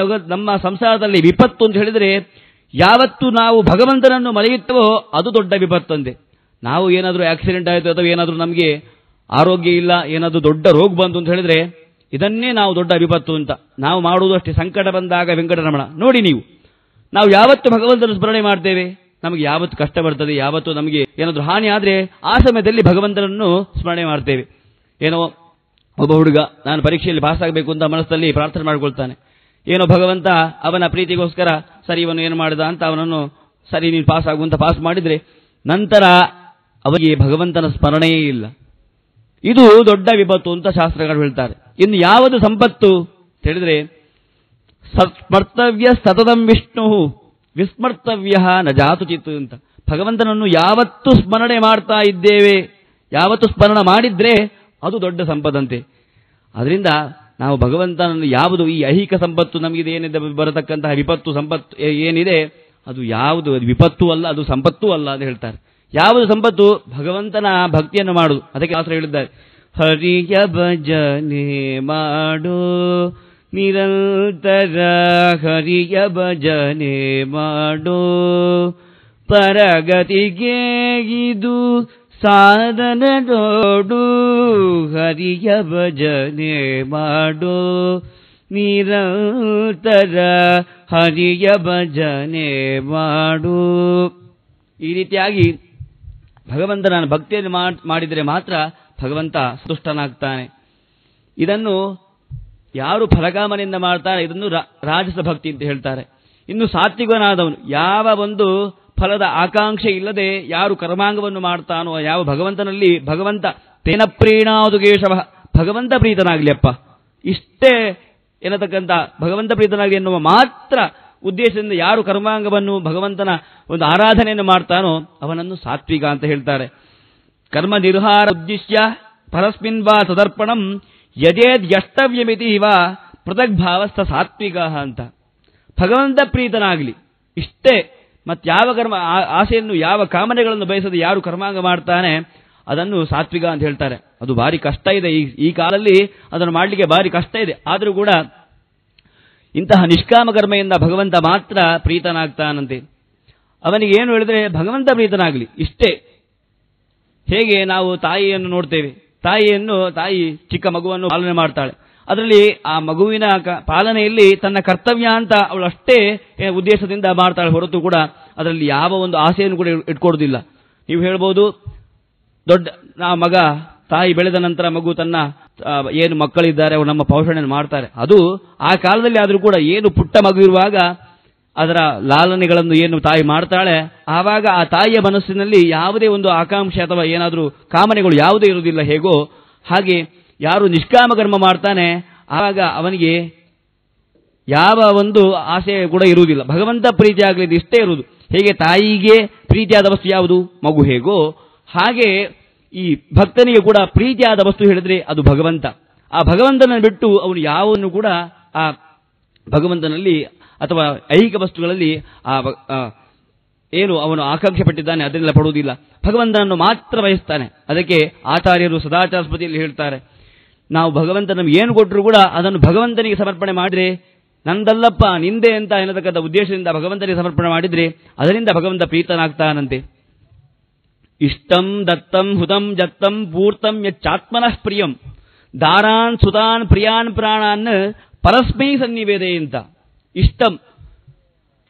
ನಮ್ಮ ಸಂಸಾರದಲ್ಲಿ ವಿಪತ್ತು ಅಂತ ಹೇಳಿದರೆ ಯಾವತ್ತು ನಾವು ಭಗವಂತನನ್ನು ಮರೆಯುತ್ತವೋ ಅದು ದೊಡ್ಡ ವಿಪತ್ತು ಅಂತೆ. ನಾವು ಏನಾದರೂ ಆಕ್ಸಿಡೆಂಟ್ ಆಯಿತು ಅಥವಾ ಏನಾದರೂ ನಮಗೆ ಆರೋಗ್ಯ ಇಲ್ಲ, ಏನಾದರೂ ದೊಡ್ಡ ರೋಗ ಬಂತು ಅಂತ ಹೇಳಿದ್ರೆ ಇದನ್ನೇ ನಾವು ದೊಡ್ಡ ವಿಪತ್ತು ಅಂತ ನಾವು ಮಾಡುವುದು ಅಷ್ಟೇ. ಸಂಕಟ ಬಂದಾಗ ವೆಂಕಟರಮಣ ನೋಡಿ, ನಾವು ಯಾವತ್ತು ಭಗವಂತನ ಸ್ಮರಣೆ ಮಾಡ್ತೇವೆ, ನಮಗೆ ಯಾವತ್ತು ಕಷ್ಟ ಬರ್ತದೆ, ಯಾವತ್ತು ನಮಗೆ ಏನಾದರೂ ಹಾನಿ ಆದರೆ ಆ ಸಮಯದಲ್ಲಿ ಭಗವಂತನನ್ನು ಸ್ಮರಣೆ ಮಾಡ್ತೇವೆ. ಏನೋ ಒಬ್ಬ ಹುಡುಗ ನಾನು ಪರೀಕ್ಷೆಯಲ್ಲಿ ಪಾಸ್ ಆಗಬೇಕು ಅಂತ ಮನಸ್ಸಲ್ಲಿ ಪ್ರಾರ್ಥನೆ ಮಾಡಿಕೊಳ್ತಾನೆ. ಏನೋ ಭಗವಂತ ಅವನ ಪ್ರೀತಿಗೋಸ್ಕರ ಸರಿ ಇವನು ಏನು ಮಾಡಿದ ಅಂತ ಅವನನ್ನು ಸರಿ ನೀನು ಪಾಸ್ ಆಗುವಂತ ಪಾಸ್ ಮಾಡಿದ್ರೆ ನಂತರ ಅವರಿಗೆ ಭಗವಂತನ ಸ್ಮರಣೆಯೇ ಇಲ್ಲ. ಇದು ದೊಡ್ಡ ವಿಪತ್ತು ಅಂತ ಶಾಸ್ತ್ರಗಳು ಹೇಳ್ತಾರೆ. ಇನ್ನು ಯಾವುದು ಸಂಪತ್ತು ಹೇಳಿದ್ರೆ ಸ್ಮರ್ತವ್ಯ ಸತತಂ ವಿಷ್ಣು ವಿಸ್ಮರ್ತವ್ಯ ನ ಜಾತು ಚಿತ್ತು ಅಂತ. ಭಗವಂತನನ್ನು ಯಾವತ್ತು ಸ್ಮರಣೆ ಮಾಡ್ತಾ ಇದ್ದೇವೆ, ಯಾವತ್ತು ಸ್ಮರಣ ಮಾಡಿದ್ರೆ ಅದು ದೊಡ್ಡ ಸಂಪದಂತೆ. ಅದರಿಂದ ನಾವು ಭಗವಂತನನ್ನು ಯಾವುದು ಈ ಐಹಿಕ ಸಂಪತ್ತು ನಮಗೆ ಏನಿದೆ ಬರತಕ್ಕಂತಹ ವಿಪತ್ತು ಸಂಪತ್ತು ಏನಿದೆ ಅದು ಯಾವುದು ವಿಪತ್ತು ಅಲ್ಲ, ಅದು ಸಂಪತ್ತೂ ಅಲ್ಲ ಅಂತ ಹೇಳ್ತಾರೆ. ಯಾವುದು ಸಂಪತ್ತು? ಭಗವಂತನ ಭಕ್ತಿಯನ್ನು ಮಾಡುವುದು. ಅದಕ್ಕೆ ಶಾಸ್ತ್ರ ಹೇಳಿದ್ದಾರೆ, ಹರಿಯ ಭಜನೆ ಮಾಡೋ ನಿರಂತರ ಹರಿಯ ಭಜನೆ ಮಾಡೋ ಪರಗತಿಗೆ ಇದು ಸಾಧನ ನೋಡು ಹರಿಯ ಭಜನೆ ಮಾಡೋ ನಿರಂತರ ಹರಿಯ ಭಜನೆ ಮಾಡು. ಈ ರೀತಿಯಾಗಿ ಭಗವಂತನ ಭಕ್ತಿಯನ್ನು ಮಾಡಿದರೆ ಮಾತ್ರ ಭಗವಂತ ಸಂತುಷ್ಟನಾಗ್ತಾನೆ. ಇದನ್ನು ಯಾರು ಫಲಕಾಮನೆಯಿಂದ ಮಾಡ್ತಾರೆ ಇದನ್ನು ರಾಜಸ ಭಕ್ತಿ ಅಂತ ಹೇಳ್ತಾರೆ. ಇನ್ನು ಸಾತ್ವಿಕನಾದವನು ಯಾವ ಒಂದು ಫಲದ ಆಕಾಂಕ್ಷೆ ಇಲ್ಲದೆ ಯಾರು ಕರ್ಮಾಂಗವನ್ನು ಮಾಡ್ತಾನೋ, ಯಾವ ಭಗವಂತನಲ್ಲಿ ಭಗವಂತ ತೇನ ಪ್ರೀಣಾದು ಕೇಶವ ಭಗವಂತ ಪ್ರೀತನಾಗ್ಲಿಯಪ್ಪ ಇಷ್ಟೇ ಎನ್ನತಕ್ಕಂಥ ಭಗವಂತ ಪ್ರೀತನಾಗಲಿ ಎನ್ನುವ ಮಾತ್ರ ಉದ್ದೇಶದಿಂದ ಯಾರು ಕರ್ಮಾಂಗವನ್ನು ಭಗವಂತನ ಒಂದು ಆರಾಧನೆಯನ್ನು ಮಾಡ್ತಾನೋ ಅವನನ್ನು ಸಾತ್ವಿಕ ಅಂತ ಹೇಳ್ತಾರೆ. ಕರ್ಮ ನಿರ್ಹಾರ ಉದ್ದೇಶ್ಯ ಪರಸ್ಮಿನ್ ವಾ ತದರ್ಪಣಂ ಯಜೇದ್ಯಷ್ಟವ್ಯಮಿತಿ ಇವ ಪೃಥಗ್ಭಾವಸ್ಥ ಸಾತ್ವಿಕ ಅಂತ. ಭಗವಂತ ಪ್ರೀತನಾಗಲಿ ಇಷ್ಟೇ, ಮತ್ತಾವ ಕರ್ಮ ಆಸೆಯನ್ನು ಯಾವ ಕಾಮನೆಗಳನ್ನು ಬಯಸದೆ ಯಾರು ಕರ್ಮಾಂಗ ಮಾಡ್ತಾನೆ ಅದನ್ನು ಸಾತ್ವಿಕ ಅಂತ ಹೇಳ್ತಾರೆ. ಅದು ಭಾರಿ ಕಷ್ಟ ಇದೆ, ಈ ಕಾಲದಲ್ಲಿ ಅದನ್ನು ಮಾಡಲಿಕ್ಕೆ ಭಾರಿ ಕಷ್ಟ ಇದೆ. ಆದರೂ ಕೂಡ ಇಂತಹ ನಿಷ್ಕಾಮ ಕರ್ಮೆಯಿಂದ ಭಗವಂತ ಮಾತ್ರ ಪ್ರೀತನಾಗ್ತಾನಂತೆ. ಅವನಿಗೆ ಏನು ಹೇಳಿದ್ರೆ ಭಗವಂತ ಪ್ರೀತನಾಗಲಿ ಇಷ್ಟೇ. ಹೇಗೆ ನಾವು ತಾಯಿಯನ್ನು ನೋಡ್ತೇವೆ, ತಾಯಿ ಚಿಕ್ಕ ಮಗುವನ್ನು ಪಾಲನೆ ಮಾಡ್ತಾಳೆ, ಅದರಲ್ಲಿ ಆ ಮಗುವಿನ ಪಾಲನೆಯಲ್ಲಿ ತನ್ನ ಕರ್ತವ್ಯ ಅಂತ ಅವಳು ಅಷ್ಟೇ ಉದ್ದೇಶದಿಂದ ಮಾಡ್ತಾಳೆ ಹೊರತು ಕೂಡ ಅದರಲ್ಲಿ ಯಾವ ಒಂದು ಆಸೆಯನ್ನು ಕೂಡ ಇಟ್ಕೊಡೋದಿಲ್ಲ. ನೀವು ಹೇಳ್ಬೋದು ಮಗ ತಾಯಿ ಬೆಳೆದ ನಂತರ ಮಗು ತನ್ನ ಏನು ಮಕ್ಕಳಿದ್ದಾರೆ ಅವರು ನಮ್ಮ ಪೋಷಣೆ ಮಾಡ್ತಾರೆ. ಅದು ಆ ಕಾಲದಲ್ಲಿ ಆದರೂ ಕೂಡ ಏನು ಪುಟ್ಟ ಮಗು ಇರುವಾಗ ಅದರ ಲಾಲನೆಗಳನ್ನು ಏನು ತಾಯಿ ಮಾಡ್ತಾಳೆ ಆವಾಗ ಆ ತಾಯಿಯ ಮನಸ್ಸಿನಲ್ಲಿ ಯಾವುದೇ ಒಂದು ಆಕಾಂಕ್ಷೆ ಅಥವಾ ಏನಾದರೂ ಕಾಮನೆಗಳು ಯಾವುದೇ ಇರುವುದಿಲ್ಲ. ಹೇಗೋ ಹಾಗೆ ಯಾರು ನಿಷ್ಕಾಮ ಕರ್ಮ ಮಾಡ್ತಾನೆ ಆವಾಗ ಅವನಿಗೆ ಯಾವ ಒಂದು ಆಸೆ ಕೂಡ ಇರುವುದಿಲ್ಲ. ಭಗವಂತ ಪ್ರೀತಿ ಆಗಲಿದ್ದು ಇಷ್ಟೇ ಇರುವುದು. ಹೇಗೆ ತಾಯಿಗೆ ಪ್ರೀತಿಯಾದ ವಸ್ತು ಯಾವುದು ಮಗು, ಹೇಗೋ ಹಾಗೆ ಈ ಭಕ್ತನಿಗೆ ಕೂಡ ಪ್ರೀತಿಯಾದ ವಸ್ತು ಹೇಳಿದ್ರೆ ಅದು ಭಗವಂತ. ಆ ಭಗವಂತನನ್ನು ಬಿಟ್ಟು ಅವನು ಯಾವನ್ನು ಕೂಡ ಆ ಭಗವಂತನಲ್ಲಿ ಅಥವಾ ಐಹಿಕ ವಸ್ತುಗಳಲ್ಲಿ ಏನು ಅವನು ಆಕಾಂಕ್ಷೆ ಪಟ್ಟಿದ್ದಾನೆ ಅದನ್ನೆಲ್ಲ ಪಡುವುದಿಲ್ಲ, ಭಗವಂತನನ್ನು ಮಾತ್ರ ಬಯಸ್ತಾನೆ. ಅದಕ್ಕೆ ಆಚಾರ್ಯರು ಸದಾಚಾರ ಸ್ಮೃತಿಯಲ್ಲಿ ಹೇಳ್ತಾರೆ, ನಾವು ಭಗವಂತ ನಮ್ಗೆ ಏನು ಕೊಟ್ಟರು ಕೂಡ ಅದನ್ನು ಭಗವಂತನಿಗೆ ಸಮರ್ಪಣೆ ಮಾಡಿದ್ರೆ, ನಂದಲ್ಲಪ್ಪ ನಿಂದೆ ಅಂತ ಎನ್ನತಕ್ಕಂಥ ಉದ್ದೇಶದಿಂದ ಭಗವಂತನಿಗೆ ಸಮರ್ಪಣೆ ಮಾಡಿದ್ರೆ ಅದರಿಂದ ಭಗವಂತ ಪ್ರೀತನಾಗ್ತಾನಂತೆ. ಇಷ್ಟಂ ದತ್ತಂ ಹುತಂ ಜತ್ತಂ ಪೂರ್ತಂ ಯಚ್ಚಾತ್ಮನಃ ಪ್ರಿಯಂ ದಾರಾನ್ ಸುತಾನ್ ಪ್ರಿಯಾನ್ ಪ್ರಾಣಾನ್ ಪರಸ್ಮೈ ಸನ್ನಿವೇದೆ ಅಂತ. ಇಷ್ಟಂ,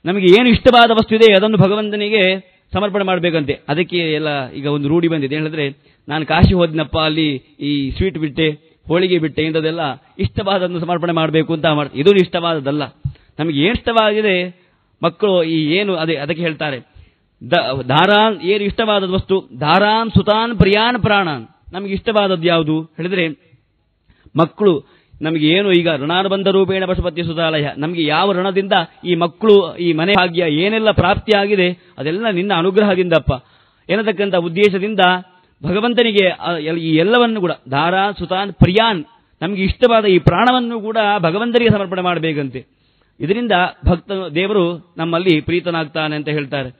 ನಮಗೆ ಏನು ಇಷ್ಟವಾದ ವಸ್ತು ಇದೆ ಅದನ್ನು ಭಗವಂತನಿಗೆ ಸಮರ್ಪಣೆ ಮಾಡಬೇಕಂತೆ. ಅದಕ್ಕೆ ಎಲ್ಲ ಈಗ ಒಂದು ರೂಢಿ ಬಂದಿದೆ. ಹೇಳಿದ್ರೆ, ನಾನು ಕಾಶಿ ಹೋದ್ನಪ್ಪ, ಅಲ್ಲಿ ಈ ಸ್ವೀಟ್ ಬಿಟ್ಟೆ, ಹೋಳಿಗೆ ಬಿಟ್ಟೆ, ಇಂಥದ್ದೆಲ್ಲ ಇಷ್ಟವಾದನ್ನು ಸಮರ್ಪಣೆ ಮಾಡಬೇಕು ಅಂತ ಇದು ಇಷ್ಟವಾದದ್ದಲ್ಲ. ನಮಗೆ ಏನು ಇಷ್ಟವಾಗಿದೆ ಮಕ್ಕಳು ಈ ಏನು ಅದಕ್ಕೆ ಹೇಳ್ತಾರೆ, ದಾರಾನ್, ಏನು ಇಷ್ಟವಾದ ವಸ್ತು, ದಾರಾನ್ ಸುತಾನ್ ಪ್ರಿಯಾನ್ ಪ್ರಾಣಾನ್. ನಮಗೆ ಇಷ್ಟವಾದದ್ದು ಯಾವುದು ಹೇಳಿದ್ರೆ, ಮಕ್ಕಳು ನಮಗೆ ಏನು ಈಗ ಋಣಾನುಬಂಧ ರೂಪೇಣ ಪಶುಪತಿ ಸುತಾಲಯ, ನಮಗೆ ಯಾವ ಋಣದಿಂದ ಈ ಮಕ್ಕಳು ಈ ಮನೆ ಭಾಗ್ಯ ಏನೆಲ್ಲ ಪ್ರಾಪ್ತಿಯಾಗಿದೆ ಅದೆಲ್ಲ ನಿನ್ನ ಅನುಗ್ರಹದಿಂದಪ್ಪ ಎನ್ನತಕ್ಕಂಥ ಉದ್ದೇಶದಿಂದ ಭಗವಂತನಿಗೆ ಈ ಎಲ್ಲವನ್ನು ಕೂಡ ದಾರಾ ಸುತಾನ್ ಪ್ರಿಯಾನ್, ನಮಗೆ ಇಷ್ಟವಾದ ಈ ಪ್ರಾಣವನ್ನು ಕೂಡ ಭಗವಂತನಿಗೆ ಸಮರ್ಪಣೆ ಮಾಡಬೇಕಂತೆ. ಇದರಿಂದ ದೇವರು ನಮ್ಮಲ್ಲಿ ಪ್ರೀತನಾಗ್ತಾನೆ ಅಂತ ಹೇಳ್ತಾರೆ.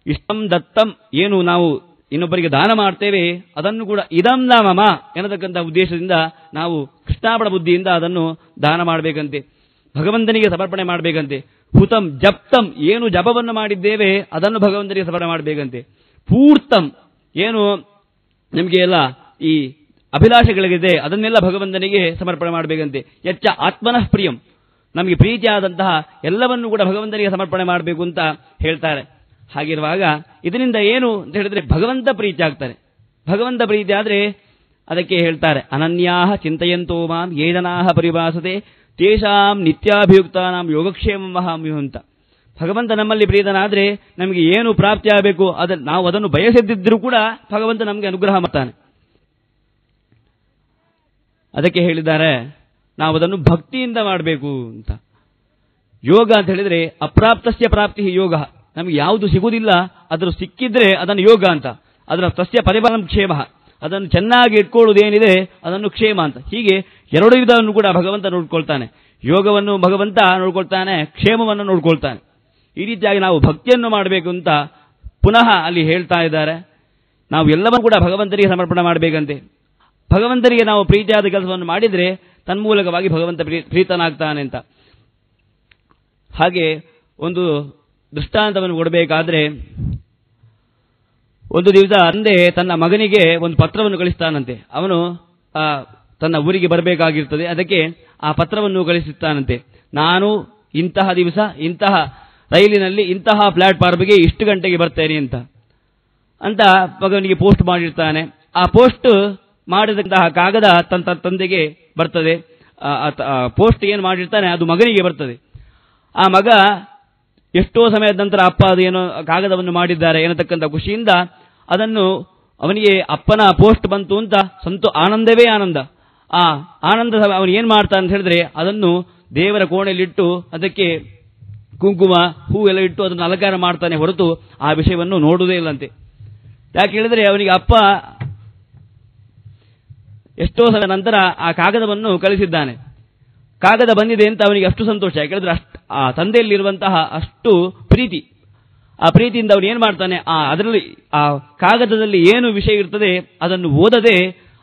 ಇಷ್ಟಂ ದತ್ತಂ, ಏನು ನಾವು ಇನ್ನೊಬ್ಬರಿಗೆ ದಾನ ಮಾಡ್ತೇವೆ ಅದನ್ನು ಕೂಡ ಇದಂ ಮಮ ಎನ್ನತಕ್ಕಂಥ ಉದ್ದೇಶದಿಂದ ನಾವು ಕೃಷ್ಣಾಪಣ ಬುದ್ಧಿಯಿಂದ ಅದನ್ನು ದಾನ ಮಾಡಬೇಕಂತೆ, ಭಗವಂತನಿಗೆ ಸಮರ್ಪಣೆ ಮಾಡಬೇಕಂತೆ. ಹುತಂ ಜಪ್ತಂ, ಏನು ಜಪವನ್ನು ಮಾಡಿದ್ದೇವೆ ಅದನ್ನು ಭಗವಂತನಿಗೆ ಸಮರ್ಪಣೆ ಮಾಡಬೇಕಂತೆ. ಪೂರ್ತಂ, ಏನು ನಮಗೆ ಎಲ್ಲ ಈ ಅಭಿಲಾಷೆಗಳಿಗಿದೆ ಅದನ್ನೆಲ್ಲ ಭಗವಂತನಿಗೆ ಸಮರ್ಪಣೆ ಮಾಡಬೇಕಂತೆ. ಯಚ್ಚ ಆತ್ಮನಃ ಪ್ರಿಯಂ, ನಮಗೆ ಪ್ರೀತಿಯಾದಂತಹ ಎಲ್ಲವನ್ನು ಕೂಡ ಭಗವಂತನಿಗೆ ಸಮರ್ಪಣೆ ಮಾಡಬೇಕು ಅಂತ ಹೇಳ್ತಾರೆ. ಹಾಗಿರುವಾಗ ಇದರಿಂದ ಏನು ಅಂತ ಹೇಳಿದ್ರೆ ಭಗವಂತ ಪ್ರೀತಿ ಆಗ್ತಾರೆ. ಭಗವಂತ ಪ್ರೀತಿ ಆದರೆ ಅದಕ್ಕೆ ಹೇಳ್ತಾರೆ, ಅನನ್ಯಾಹ ಚಿಂತಯಂತೋ ಮಾಂ ಯೇ ಜನಾಃ ಪರಿಭಾಸತೆ ತೇಷಾಂ ನಿತ್ಯಾಭಿಯುಕ್ತಾನಾಂ ಯೋಗಕ್ಷೇಮ ಮಹಾಮ್ಯು ಅಂತ. ಭಗವಂತ ನಮ್ಮಲ್ಲಿ ಪ್ರೀತನಾದ್ರೆ ನಮಗೆ ಏನು ಪ್ರಾಪ್ತಿ ಆಗಬೇಕು ನಾವು ಅದನ್ನು ಬಯಸದಿದ್ದರೂ ಕೂಡ ಭಗವಂತ ನಮಗೆ ಅನುಗ್ರಹ ಮಾಡ್ತಾನೆ. ಅದಕ್ಕೆ ಹೇಳಿದ್ದಾರೆ ನಾವು ಅದನ್ನು ಭಕ್ತಿಯಿಂದ ಮಾಡಬೇಕು ಅಂತ. ಯೋಗ ಅಂತ ಹೇಳಿದ್ರೆ ಅಪ್ರಾಪ್ತಸ್ಯ ಪ್ರಾಪ್ತಿ ಯೋಗ, ನಮಗೆ ಯಾವುದು ಸಿಗುವುದಿಲ್ಲ ಅದನ್ನು ಸಿಕ್ಕಿದ್ರೆ ಅದನ್ನು ಯೋಗ ಅಂತ. ಅದರ ತಸ್ಯ ಪರಿಪಾಲನ ಕ್ಷೇಮ, ಅದನ್ನು ಚೆನ್ನಾಗಿ ಇಟ್ಕೊಳ್ಳುವುದೇನಿದೆ ಅದನ್ನು ಕ್ಷೇಮ ಅಂತ. ಹೀಗೆ ಎರಡು ವಿಧವನ್ನು ಕೂಡ ಭಗವಂತ ನೋಡ್ಕೊಳ್ತಾನೆ. ಯೋಗವನ್ನು ಭಗವಂತ ನೋಡ್ಕೊಳ್ತಾನೆ, ಕ್ಷೇಮವನ್ನು ನೋಡ್ಕೊಳ್ತಾನೆ. ಈ ರೀತಿಯಾಗಿ ನಾವು ಭಕ್ತಿಯನ್ನು ಮಾಡಬೇಕು ಅಂತ ಪುನಃ ಅಲ್ಲಿ ಹೇಳ್ತಾ ಇದ್ದಾರೆ. ನಾವು ಎಲ್ಲವನ್ನೂ ಕೂಡ ಭಗವಂತನಿಗೆ ಸಮರ್ಪಣೆ ಮಾಡಬೇಕಂತೆ. ಭಗವಂತನಿಗೆ ನಾವು ಪ್ರೀತಿಯಾದ ಕೆಲಸವನ್ನು ಮಾಡಿದರೆ ತನ್ಮೂಲಕವಾಗಿ ಭಗವಂತ ಪ್ರೀತನಾಗ್ತಾನೆ ಅಂತ. ಹಾಗೆ ಒಂದು ದೃಷ್ಟಾಂತವನ್ನು ಕೊಡಬೇಕಾದ್ರೆ, ಒಂದು ದಿವಸ ತಂದೆ ತನ್ನ ಮಗನಿಗೆ ಒಂದು ಪತ್ರವನ್ನು ಕಳಿಸ್ತಾನಂತೆ. ಅವನು ತನ್ನ ಊರಿಗೆ ಬರಬೇಕಾಗಿರ್ತದೆ, ಅದಕ್ಕೆ ಆ ಪತ್ರವನ್ನು ಕಳಿಸುತ್ತಾನಂತೆ. ನಾನು ಇಂತಹ ದಿವಸ ಇಂತಹ ರೈಲಿನಲ್ಲಿ ಇಂತಹ ಪ್ಲಾಟ್ಫಾರ್ಮ್ಗೆ ಇಷ್ಟು ಗಂಟೆಗೆ ಬರ್ತೇನೆ ಅಂತ ಮಗನಿಗೆ ಪೋಸ್ಟ್ ಮಾಡಿರ್ತಾನೆ. ಆ ಪೋಸ್ಟ್ ಮಾಡಿದಂತಹ ಕಾಗದ ತನ್ನ ತಂದೆಗೆ ಬರ್ತದೆ. ಪೋಸ್ಟ್ ಏನು ಮಾಡಿರ್ತಾನೆ ಅದು ಮಗನಿಗೆ ಬರ್ತದೆ. ಆ ಮಗ ಎಷ್ಟೋ ಸಮಯದ ನಂತರ ಅಪ್ಪ ಅದು ಏನೋ ಕಾಗದವನ್ನು ಮಾಡಿದ್ದಾರೆ ಎನ್ನತಕ್ಕಂಥ ಖುಷಿಯಿಂದ ಅದನ್ನು ಅವನಿಗೆ ಅಪ್ಪನ ಪೋಸ್ಟ್ ಬಂತು ಅಂತ ಆನಂದವೇ ಆನಂದ. ಆ ಆನಂದ ಅವನು ಏನ್ ಮಾಡ್ತಾನೆ ಅಂತ ಹೇಳಿದ್ರೆ ಅದನ್ನು ದೇವರ ಕೋಣೆಯಲ್ಲಿಟ್ಟು ಅದಕ್ಕೆ ಕುಂಕುಮ ಹೂ ಎಲ್ಲ ಇಟ್ಟು ಅದನ್ನು ಅಲಂಕಾರ ಮಾಡ್ತಾನೆ ಹೊರತು ಆ ವಿಷಯವನ್ನು ನೋಡುವುದೇ ಇಲ್ಲಂತೆ. ಯಾಕೆ ಹೇಳಿದ್ರೆ ಅವನಿಗೆ ಅಪ್ಪ ಎಷ್ಟೋ ಸಮಯ ನಂತರ ಆ ಕಾಗದವನ್ನು ಕಳಿಸಿದ್ದಾನೆ. ಕಾಗದ ಬಂದಿದೆ ಅಂತ ಅವನಿಗೆ ಅಷ್ಟು ಸಂತೋಷ. ಯಾಕೆ ಹೇಳಿದ್ರೆ ಆ ತಂದೆಯಲ್ಲಿರುವಂತಹ ಅಷ್ಟು ಪ್ರೀತಿ, ಆ ಪ್ರೀತಿಯಿಂದ ಅವನು ಏನು ಮಾಡ್ತಾನೆ, ಅದರಲ್ಲಿ ಆ ಕಾಗದದಲ್ಲಿ ಏನು ವಿಷಯ ಇರ್ತದೆ ಅದನ್ನು ಓದದೆ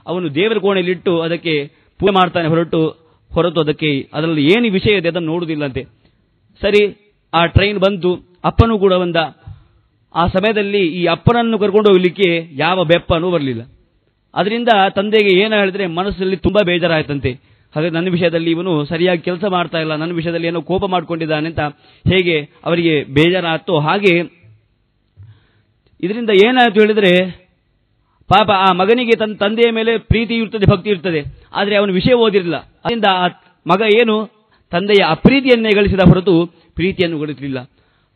ಅವನು ದೇವರ ಕೋಣೆಯಲ್ಲಿಟ್ಟು ಅದಕ್ಕೆ ಪೂಜೆ ಮಾಡ್ತಾನೆ ಹೊರತು ಅದಕ್ಕೆ ಅದರಲ್ಲಿ ಏನು ವಿಷಯ ಇದೆ ಅದನ್ನು ನೋಡುವುದಿಲ್ಲಂತೆ. ಸರಿ, ಆ ಟ್ರೈನ್ ಬಂತು, ಅಪ್ಪನೂ ಕೂಡ ಬಂದ. ಆ ಸಮಯದಲ್ಲಿ ಈ ಅಪ್ಪನನ್ನು ಕರ್ಕೊಂಡು ಹೋಗ್ಲಿಕ್ಕೆ ಯಾವ ಬೆಪ್ಪನೂ ಬರಲಿಲ್ಲ. ಅದರಿಂದ ತಂದೆಗೆ ಏನು ಹೇಳಿದ್ರೆ ಮನಸ್ಸಲ್ಲಿ ತುಂಬಾ ಬೇಜಾರಾಯ್ತಂತೆ. ಹಾಗೆ ನನ್ನ ವಿಷಯದಲ್ಲಿ ಇವನು ಸರಿಯಾಗಿ ಕೆಲಸ ಮಾಡ್ತಾ ಇಲ್ಲ, ನನ್ನ ವಿಷಯದಲ್ಲಿ ಏನೋ ಕೋಪ ಮಾಡ್ಕೊಂಡಿದ್ದಾನೆ ಅಂತ ಹೇಗೆ ಅವರಿಗೆ ಬೇಜಾರಾಯ್ತು. ಹಾಗೆ ಇದರಿಂದ ಏನಾಯ್ತು ಹೇಳಿದ್ರೆ ಪಾಪ ಆ ಮಗನಿಗೆ ತನ್ನ ತಂದೆಯ ಮೇಲೆ ಪ್ರೀತಿ ಇರ್ತದೆ, ಭಕ್ತಿ ಇರ್ತದೆ, ಆದರೆ ಅವನು ವಿಷಯ ಓದಿರಲಿಲ್ಲ. ಅದರಿಂದ ಆ ಮಗ ಏನು ತಂದೆಯ ಅಪ್ರೀತಿಯನ್ನೇ ಗಳಿಸಿದ ಹೊರತು ಪ್ರೀತಿಯನ್ನು ಗಳಿಸಲಿಲ್ಲ.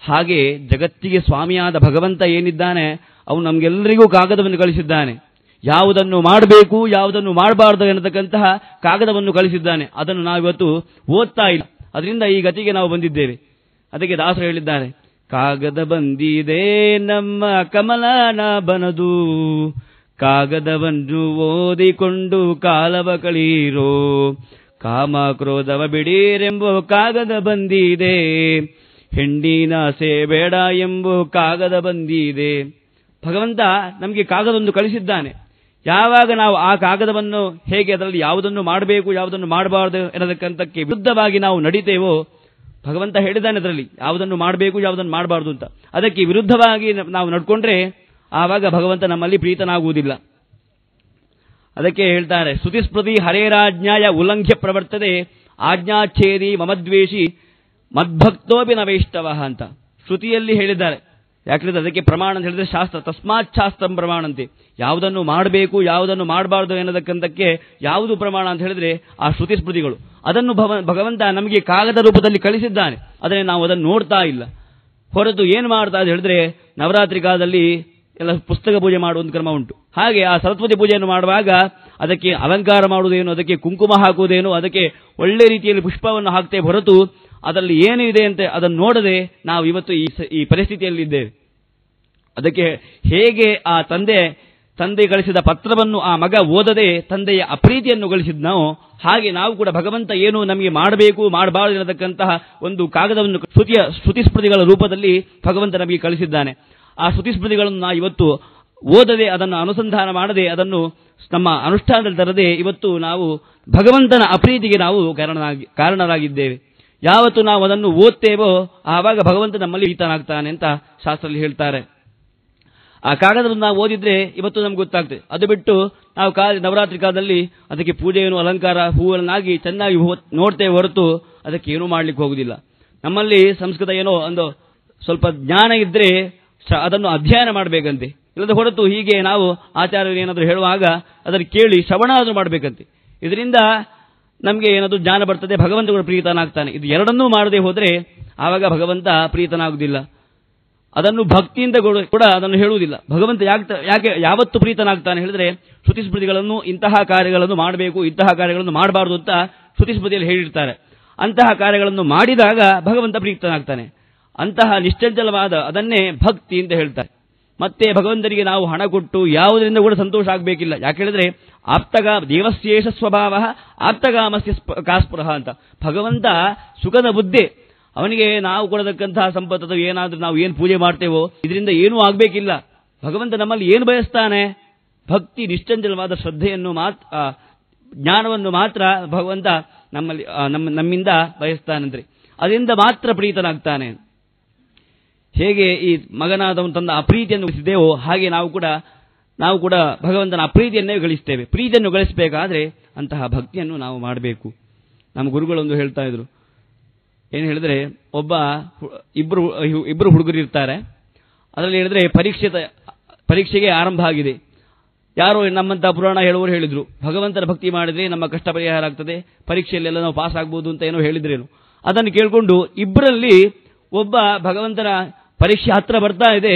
ಹಾಗೆ ಜಗತ್ತಿಗೆ ಸ್ವಾಮಿಯಾದ ಭಗವಂತ ಏನಿದ್ದಾನೆ ಅವನು ನಮಗೆಲ್ಲರಿಗೂ ಕಾಗದವನ್ನು ಕಳಿಸಿದ್ದಾನೆ. ಯಾವುದನ್ನು ಮಾಡಬೇಕು ಯಾವುದನ್ನು ಮಾಡಬಾರದು ಎನ್ನತಕ್ಕಂತಹ ಕಾಗದವನ್ನು ಕಳಿಸಿದ್ದಾನೆ. ಅದನ್ನು ನಾವಿವತ್ತು ಓದ್ತಾ ಇಲ್ಲ. ಅದರಿಂದ ಈ ಗತಿಗೆ ನಾವು ಬಂದಿದ್ದೇವೆ. ಅದಕ್ಕೆ ದಾಸರು ಹೇಳಿದ್ದಾರೆ, ಕಾಗದ ಬಂದಿದೆ ನಮ್ಮ ಕಮಲನ ಬನದು, ಕಾಗದವನ್ನು ಓದಿಕೊಂಡು ಕಾಲವ ಕಳೀರೋ, ಕಾಮ ಕ್ರೋಧವ ಬಿಡೀರೆಂಬೋ ಕಾಗದ ಬಂದಿದೆ, ಹೆಣ್ಣಿನ ಆಸೆ ಬೇಡ ಎಂಬು ಕಾಗದ ಬಂದಿದೆ. ಭಗವಂತ ನಮಗೆ ಕಾಗದವನ್ನು ಕಳಿಸಿದ್ದಾನೆ. ಯಾವಾಗ ನಾವು ಆ ಕಾಗದವನ್ನು ಹೇಗೆ ಅದರಲ್ಲಿ ಯಾವುದನ್ನು ಮಾಡಬೇಕು ಯಾವುದನ್ನು ಮಾಡಬಾರದು ಎನ್ನೋದಕ್ಕಂತಕ್ಕೆ ವಿರುದ್ಧವಾಗಿ ನಾವು ನಡೀತೇವೋ, ಭಗವಂತ ಹೇಳಿದ್ದಾನೆ ಅದರಲ್ಲಿ ಯಾವುದನ್ನು ಮಾಡಬೇಕು ಯಾವುದನ್ನು ಮಾಡಬಾರದು ಅಂತ. ಅದಕ್ಕೆ ವಿರುದ್ಧವಾಗಿ ನಾವು ನಡ್ಕೊಂಡ್ರೆ ಆವಾಗ ಭಗವಂತ ನಮ್ಮಲ್ಲಿ ಪ್ರೀತನಾಗುವುದಿಲ್ಲ. ಅದಕ್ಕೆ ಹೇಳ್ತಾರೆ, ಶ್ರುತಿಸ್ಮೃತಿ ಹರೇರಾಜ್ಞಾಯ ಉಲ್ಲಂಘ್ಯ ಪ್ರವರ್ತದೆ ಆಜ್ಞಾಚ್ಛೇದಿ ಮಮದ್ವೇಷಿ ಮದ್ಭಕ್ತೋಪಿ ನವೈಷ್ಟವ ಅಂತ ಶ್ರುತಿಯಲ್ಲಿ ಹೇಳಿದ್ದಾರೆ. ಯಾಕಂದ್ರೆ ಅದಕ್ಕೆ ಪ್ರಮಾಣ ಅಂತ ಹೇಳಿದ್ರೆ ಶಾಸ್ತ್ರ, ತಸ್ಮಾತ್ ಶಾಸ್ತ್ರಂ ಪ್ರಮಾಣ ಅಂತೆ. ಯಾವುದನ್ನು ಮಾಡಬೇಕು ಯಾವುದನ್ನು ಮಾಡಬಾರದು ಎನ್ನೋದಕ್ಕಂತಕ್ಕೆ ಯಾವುದು ಪ್ರಮಾಣ ಅಂತ ಹೇಳಿದ್ರೆ ಆ ಶ್ರುತಿ ಸ್ಮೃತಿಗಳು. ಅದನ್ನು ಭಗವಂತ ನಮಗೆ ಕಾಗದ ರೂಪದಲ್ಲಿ ಕಳಿಸಿದ್ದಾನೆ. ಆದರೆ ನಾವು ಅದನ್ನು ನೋಡ್ತಾ ಇಲ್ಲ. ಹೊರತು ಏನು ಮಾಡ್ತಾ ಅಂತ ಹೇಳಿದ್ರೆ, ನವರಾತ್ರಿ ಕಾಲದಲ್ಲಿ ಎಲ್ಲ ಪುಸ್ತಕ ಪೂಜೆ ಮಾಡುವ ಒಂದು ಕ್ರಮ ಉಂಟು. ಹಾಗೆ ಆ ಸರಸ್ವತಿ ಪೂಜೆಯನ್ನು ಮಾಡುವಾಗ ಅದಕ್ಕೆ ಅಲಂಕಾರ ಮಾಡುವುದೇನು, ಅದಕ್ಕೆ ಕುಂಕುಮ ಹಾಕುವುದೇನು, ಅದಕ್ಕೆ ಒಳ್ಳೆ ರೀತಿಯಲ್ಲಿ ಪುಷ್ಪವನ್ನು ಹಾಕ್ತೇವೆ. ಹೊರತು ಅದರಲ್ಲಿ ಏನು ಇದೆ ಅಂತ ಅದನ್ನು ನೋಡದೆ ನಾವು ಇವತ್ತು ಈ ಪರಿಸ್ಥಿತಿಯಲ್ಲಿದ್ದೇವೆ. ಅದಕ್ಕೆ ಹೇಗೆ ಆ ತಂದೆ ಗಳಿಸಿದ ಪತ್ರವನ್ನು ಆ ಮಗ ಓದದೆ ತಂದೆಯ ಅಪ್ರೀತಿಯನ್ನು ಗಳಿಸಿದ್ನೋ, ಹಾಗೆ ನಾವು ಕೂಡ ಭಗವಂತ ಏನು ನಮಗೆ ಮಾಡಬೇಕು ಮಾಡಬಾರದು ಇರತಕ್ಕಂತಹ ಒಂದು ಕಾಗದವನ್ನು ಶ್ರುತಿ ಸ್ಮೃತಿಗಳ ರೂಪದಲ್ಲಿ ಭಗವಂತ ನಮಗೆ ಕಳಿಸಿದ್ದಾನೆ. ಆ ಶ್ರುತಿ ಸ್ಮೃತಿಗಳನ್ನು ನಾವು ಇವತ್ತು ಓದದೆ, ಅದನ್ನು ಅನುಸಂಧಾನ ಮಾಡದೆ, ಅದನ್ನು ನಮ್ಮ ಅನುಷ್ಠಾನದಲ್ಲಿ ತರದೆ ಇವತ್ತು ನಾವು ಭಗವಂತನ ಅಪ್ರೀತಿಗೆ ನಾವು ಕಾರಣರಾಗಿದ್ದೇವೆ. ಯಾವತ್ತು ನಾವು ಅದನ್ನು ಓದ್ತೇವೋ ಆವಾಗ ಭಗವಂತ ನಮ್ಮಲ್ಲಿ ಪ್ರೀತನಾಗ್ತಾನೆ ಅಂತ ಶಾಸ್ತ್ರದಲ್ಲಿ ಹೇಳ್ತಾರೆ. ಆ ಕಾಗದವನ್ನು ನಾವು ಓದಿದ್ರೆ ಇವತ್ತು ನಮ್ಗೆ ಗೊತ್ತಾಗ್ತದೆ. ಅದು ಬಿಟ್ಟು ನಾವು ನವರಾತ್ರಿ ಕಾಲದಲ್ಲಿ ಅದಕ್ಕೆ ಪೂಜೆಯನ್ನು ಅಲಂಕಾರ ಹೂವನ್ನಾಗಿ ಚೆನ್ನಾಗಿ ನೋಡ್ತೇವೆ ಹೊರತು ಅದಕ್ಕೆ ಏನೂ ಮಾಡ್ಲಿಕ್ಕೆ ಹೋಗುದಿಲ್ಲ. ನಮ್ಮಲ್ಲಿ ಸಂಸ್ಕೃತ ಏನೋ ಒಂದು ಸ್ವಲ್ಪ ಜ್ಞಾನ ಇದ್ರೆ ಅದನ್ನು ಅಧ್ಯಯನ ಮಾಡಬೇಕಂತೆ. ಇಲ್ಲದ ಹೊರತು ಹೀಗೆ ನಾವು ಆಚಾರ್ಯರು ಏನಾದರೂ ಹೇಳುವಾಗ ಅದನ್ನು ಕೇಳಿ ಶ್ರವಣ ಆದರೂ ಮಾಡಬೇಕಂತೆ. ಇದರಿಂದ ನಮಗೆ ಏನಾದರೂ ಜ್ಞಾನ ಬರ್ತದೆ, ಭಗವಂತ ಕೂಡ ಪ್ರೀತನಾಗ್ತಾನೆ. ಇದು ಎರಡನ್ನೂ ಮಾಡದೆ ಹೋದರೆ ಆವಾಗ ಭಗವಂತ ಪ್ರೀತನಾಗುವುದಿಲ್ಲ. ಅದನ್ನು ಭಕ್ತಿಯಿಂದ ಕೂಡ ಅದನ್ನು ಹೇಳುವುದಿಲ್ಲ. ಭಗವಂತ ಯಾಕೆ ಯಾವತ್ತು ಪ್ರೀತನಾಗ್ತಾನೆ ಹೇಳಿದ್ರೆ, ಶ್ರುತಿ ಸ್ಮೃತಿಗಳನ್ನು ಇಂತಹ ಕಾರ್ಯಗಳನ್ನು ಮಾಡಬೇಕು ಇಂತಹ ಕಾರ್ಯಗಳನ್ನು ಮಾಡಬಾರದು ಅಂತ ಶ್ರುತಿ ಸ್ಮೃತಿಯಲ್ಲಿ ಹೇಳಿರ್ತಾರೆ. ಅಂತಹ ಕಾರ್ಯಗಳನ್ನು ಮಾಡಿದಾಗ ಭಗವಂತ ಪ್ರೀತನಾಗ್ತಾನೆ. ಅಂತಹ ನಿಶ್ಚಂಚಲವಾದ ಅದನ್ನೇ ಭಕ್ತಿ ಅಂತ ಹೇಳ್ತಾರೆ. ಮತ್ತೆ ಭಗವಂತನಿಗೆ ನಾವು ಹಣ ಕೊಟ್ಟು ಯಾವುದರಿಂದ ಕೂಡ ಸಂತೋಷ ಆಗಬೇಕಿಲ್ಲ. ಯಾಕೆ ಹೇಳಿದ್ರೆ ದೇವಶೇಷ ಸ್ವಭಾವ ಆಪ್ತಗಾಮಸ್ಯ ಕಾಸ್ಪೃಹ ಅಂತ. ಭಗವಂತ ಸುಖದ ಬುದ್ಧಿ, ಅವನಿಗೆ ನಾವು ಕೊಡತಕ್ಕಂತಹ ಸಂಪತ್ತು ಅಥವಾ ಏನಾದ್ರೂ ನಾವು ಏನು ಪೂಜೆ ಮಾಡ್ತೇವೋ ಇದರಿಂದ ಏನೂ ಆಗಬೇಕಿಲ್ಲ. ಭಗವಂತ ನಮ್ಮಲ್ಲಿ ಏನು ಬಯಸ್ತಾನೆ? ಭಕ್ತಿ, ನಿಶ್ಚಂಚಲವಾದ ಶ್ರದ್ಧೆಯನ್ನು ಜ್ಞಾನವನ್ನು ಮಾತ್ರ ಭಗವಂತ ನಮ್ಮಿಂದ ಬಯಸ್ತಾನಂದ್ರೆ. ಅದರಿಂದ ಮಾತ್ರ ಪ್ರೀತನಾಗ್ತಾನೆ. ಹೇಗೆ ಈ ಮಗನಾದವನು ತನ್ನ ಅಪ್ರೀತಿಯನ್ನು ಗಳಿಸಿದ್ದೇವೋ ಹಾಗೆ ನಾವು ಕೂಡ ಭಗವಂತನ ಅಪ್ರೀತಿಯನ್ನೇ ಗಳಿಸ್ತೇವೆ. ಪ್ರೀತಿಯನ್ನು ಗಳಿಸಬೇಕಾದ್ರೆ ಅಂತಹ ಭಕ್ತಿಯನ್ನು ನಾವು ಮಾಡಬೇಕು. ನಮ್ಮ ಗುರುಗಳೊಂದು ಹೇಳ್ತಾ ಇದ್ರು, ಏನು ಹೇಳಿದ್ರೆ, ಇಬ್ಬರು ಹುಡುಗರು ಇರ್ತಾರೆ. ಅದರಲ್ಲಿ ಹೇಳಿದ್ರೆ ಪರೀಕ್ಷೆಗೆ ಆರಂಭ ಆಗಿದೆ. ಯಾರೋ ನಮ್ಮಂತ ಪುರಾಣ ಹೇಳುವವರು ಹೇಳಿದ್ರು, ಭಗವಂತನ ಭಕ್ತಿ ಮಾಡಿದ್ರೆ ನಮ್ಮ ಕಷ್ಟ ಪರಿಹಾರ ಆಗ್ತದೆ, ಪರೀಕ್ಷೆಯಲ್ಲೆಲ್ಲ ನಾವು ಪಾಸ್ ಆಗ್ಬೋದು ಅಂತ ಏನೋ ಹೇಳಿದ್ರೇನು. ಅದನ್ನು ಕೇಳಿಕೊಂಡು ಇಬ್ಬರಲ್ಲಿ ಒಬ್ಬ ಭಗವಂತನ ಪರೀಕ್ಷೆ ಹತ್ರ ಬರ್ತಾ ಇದೆ,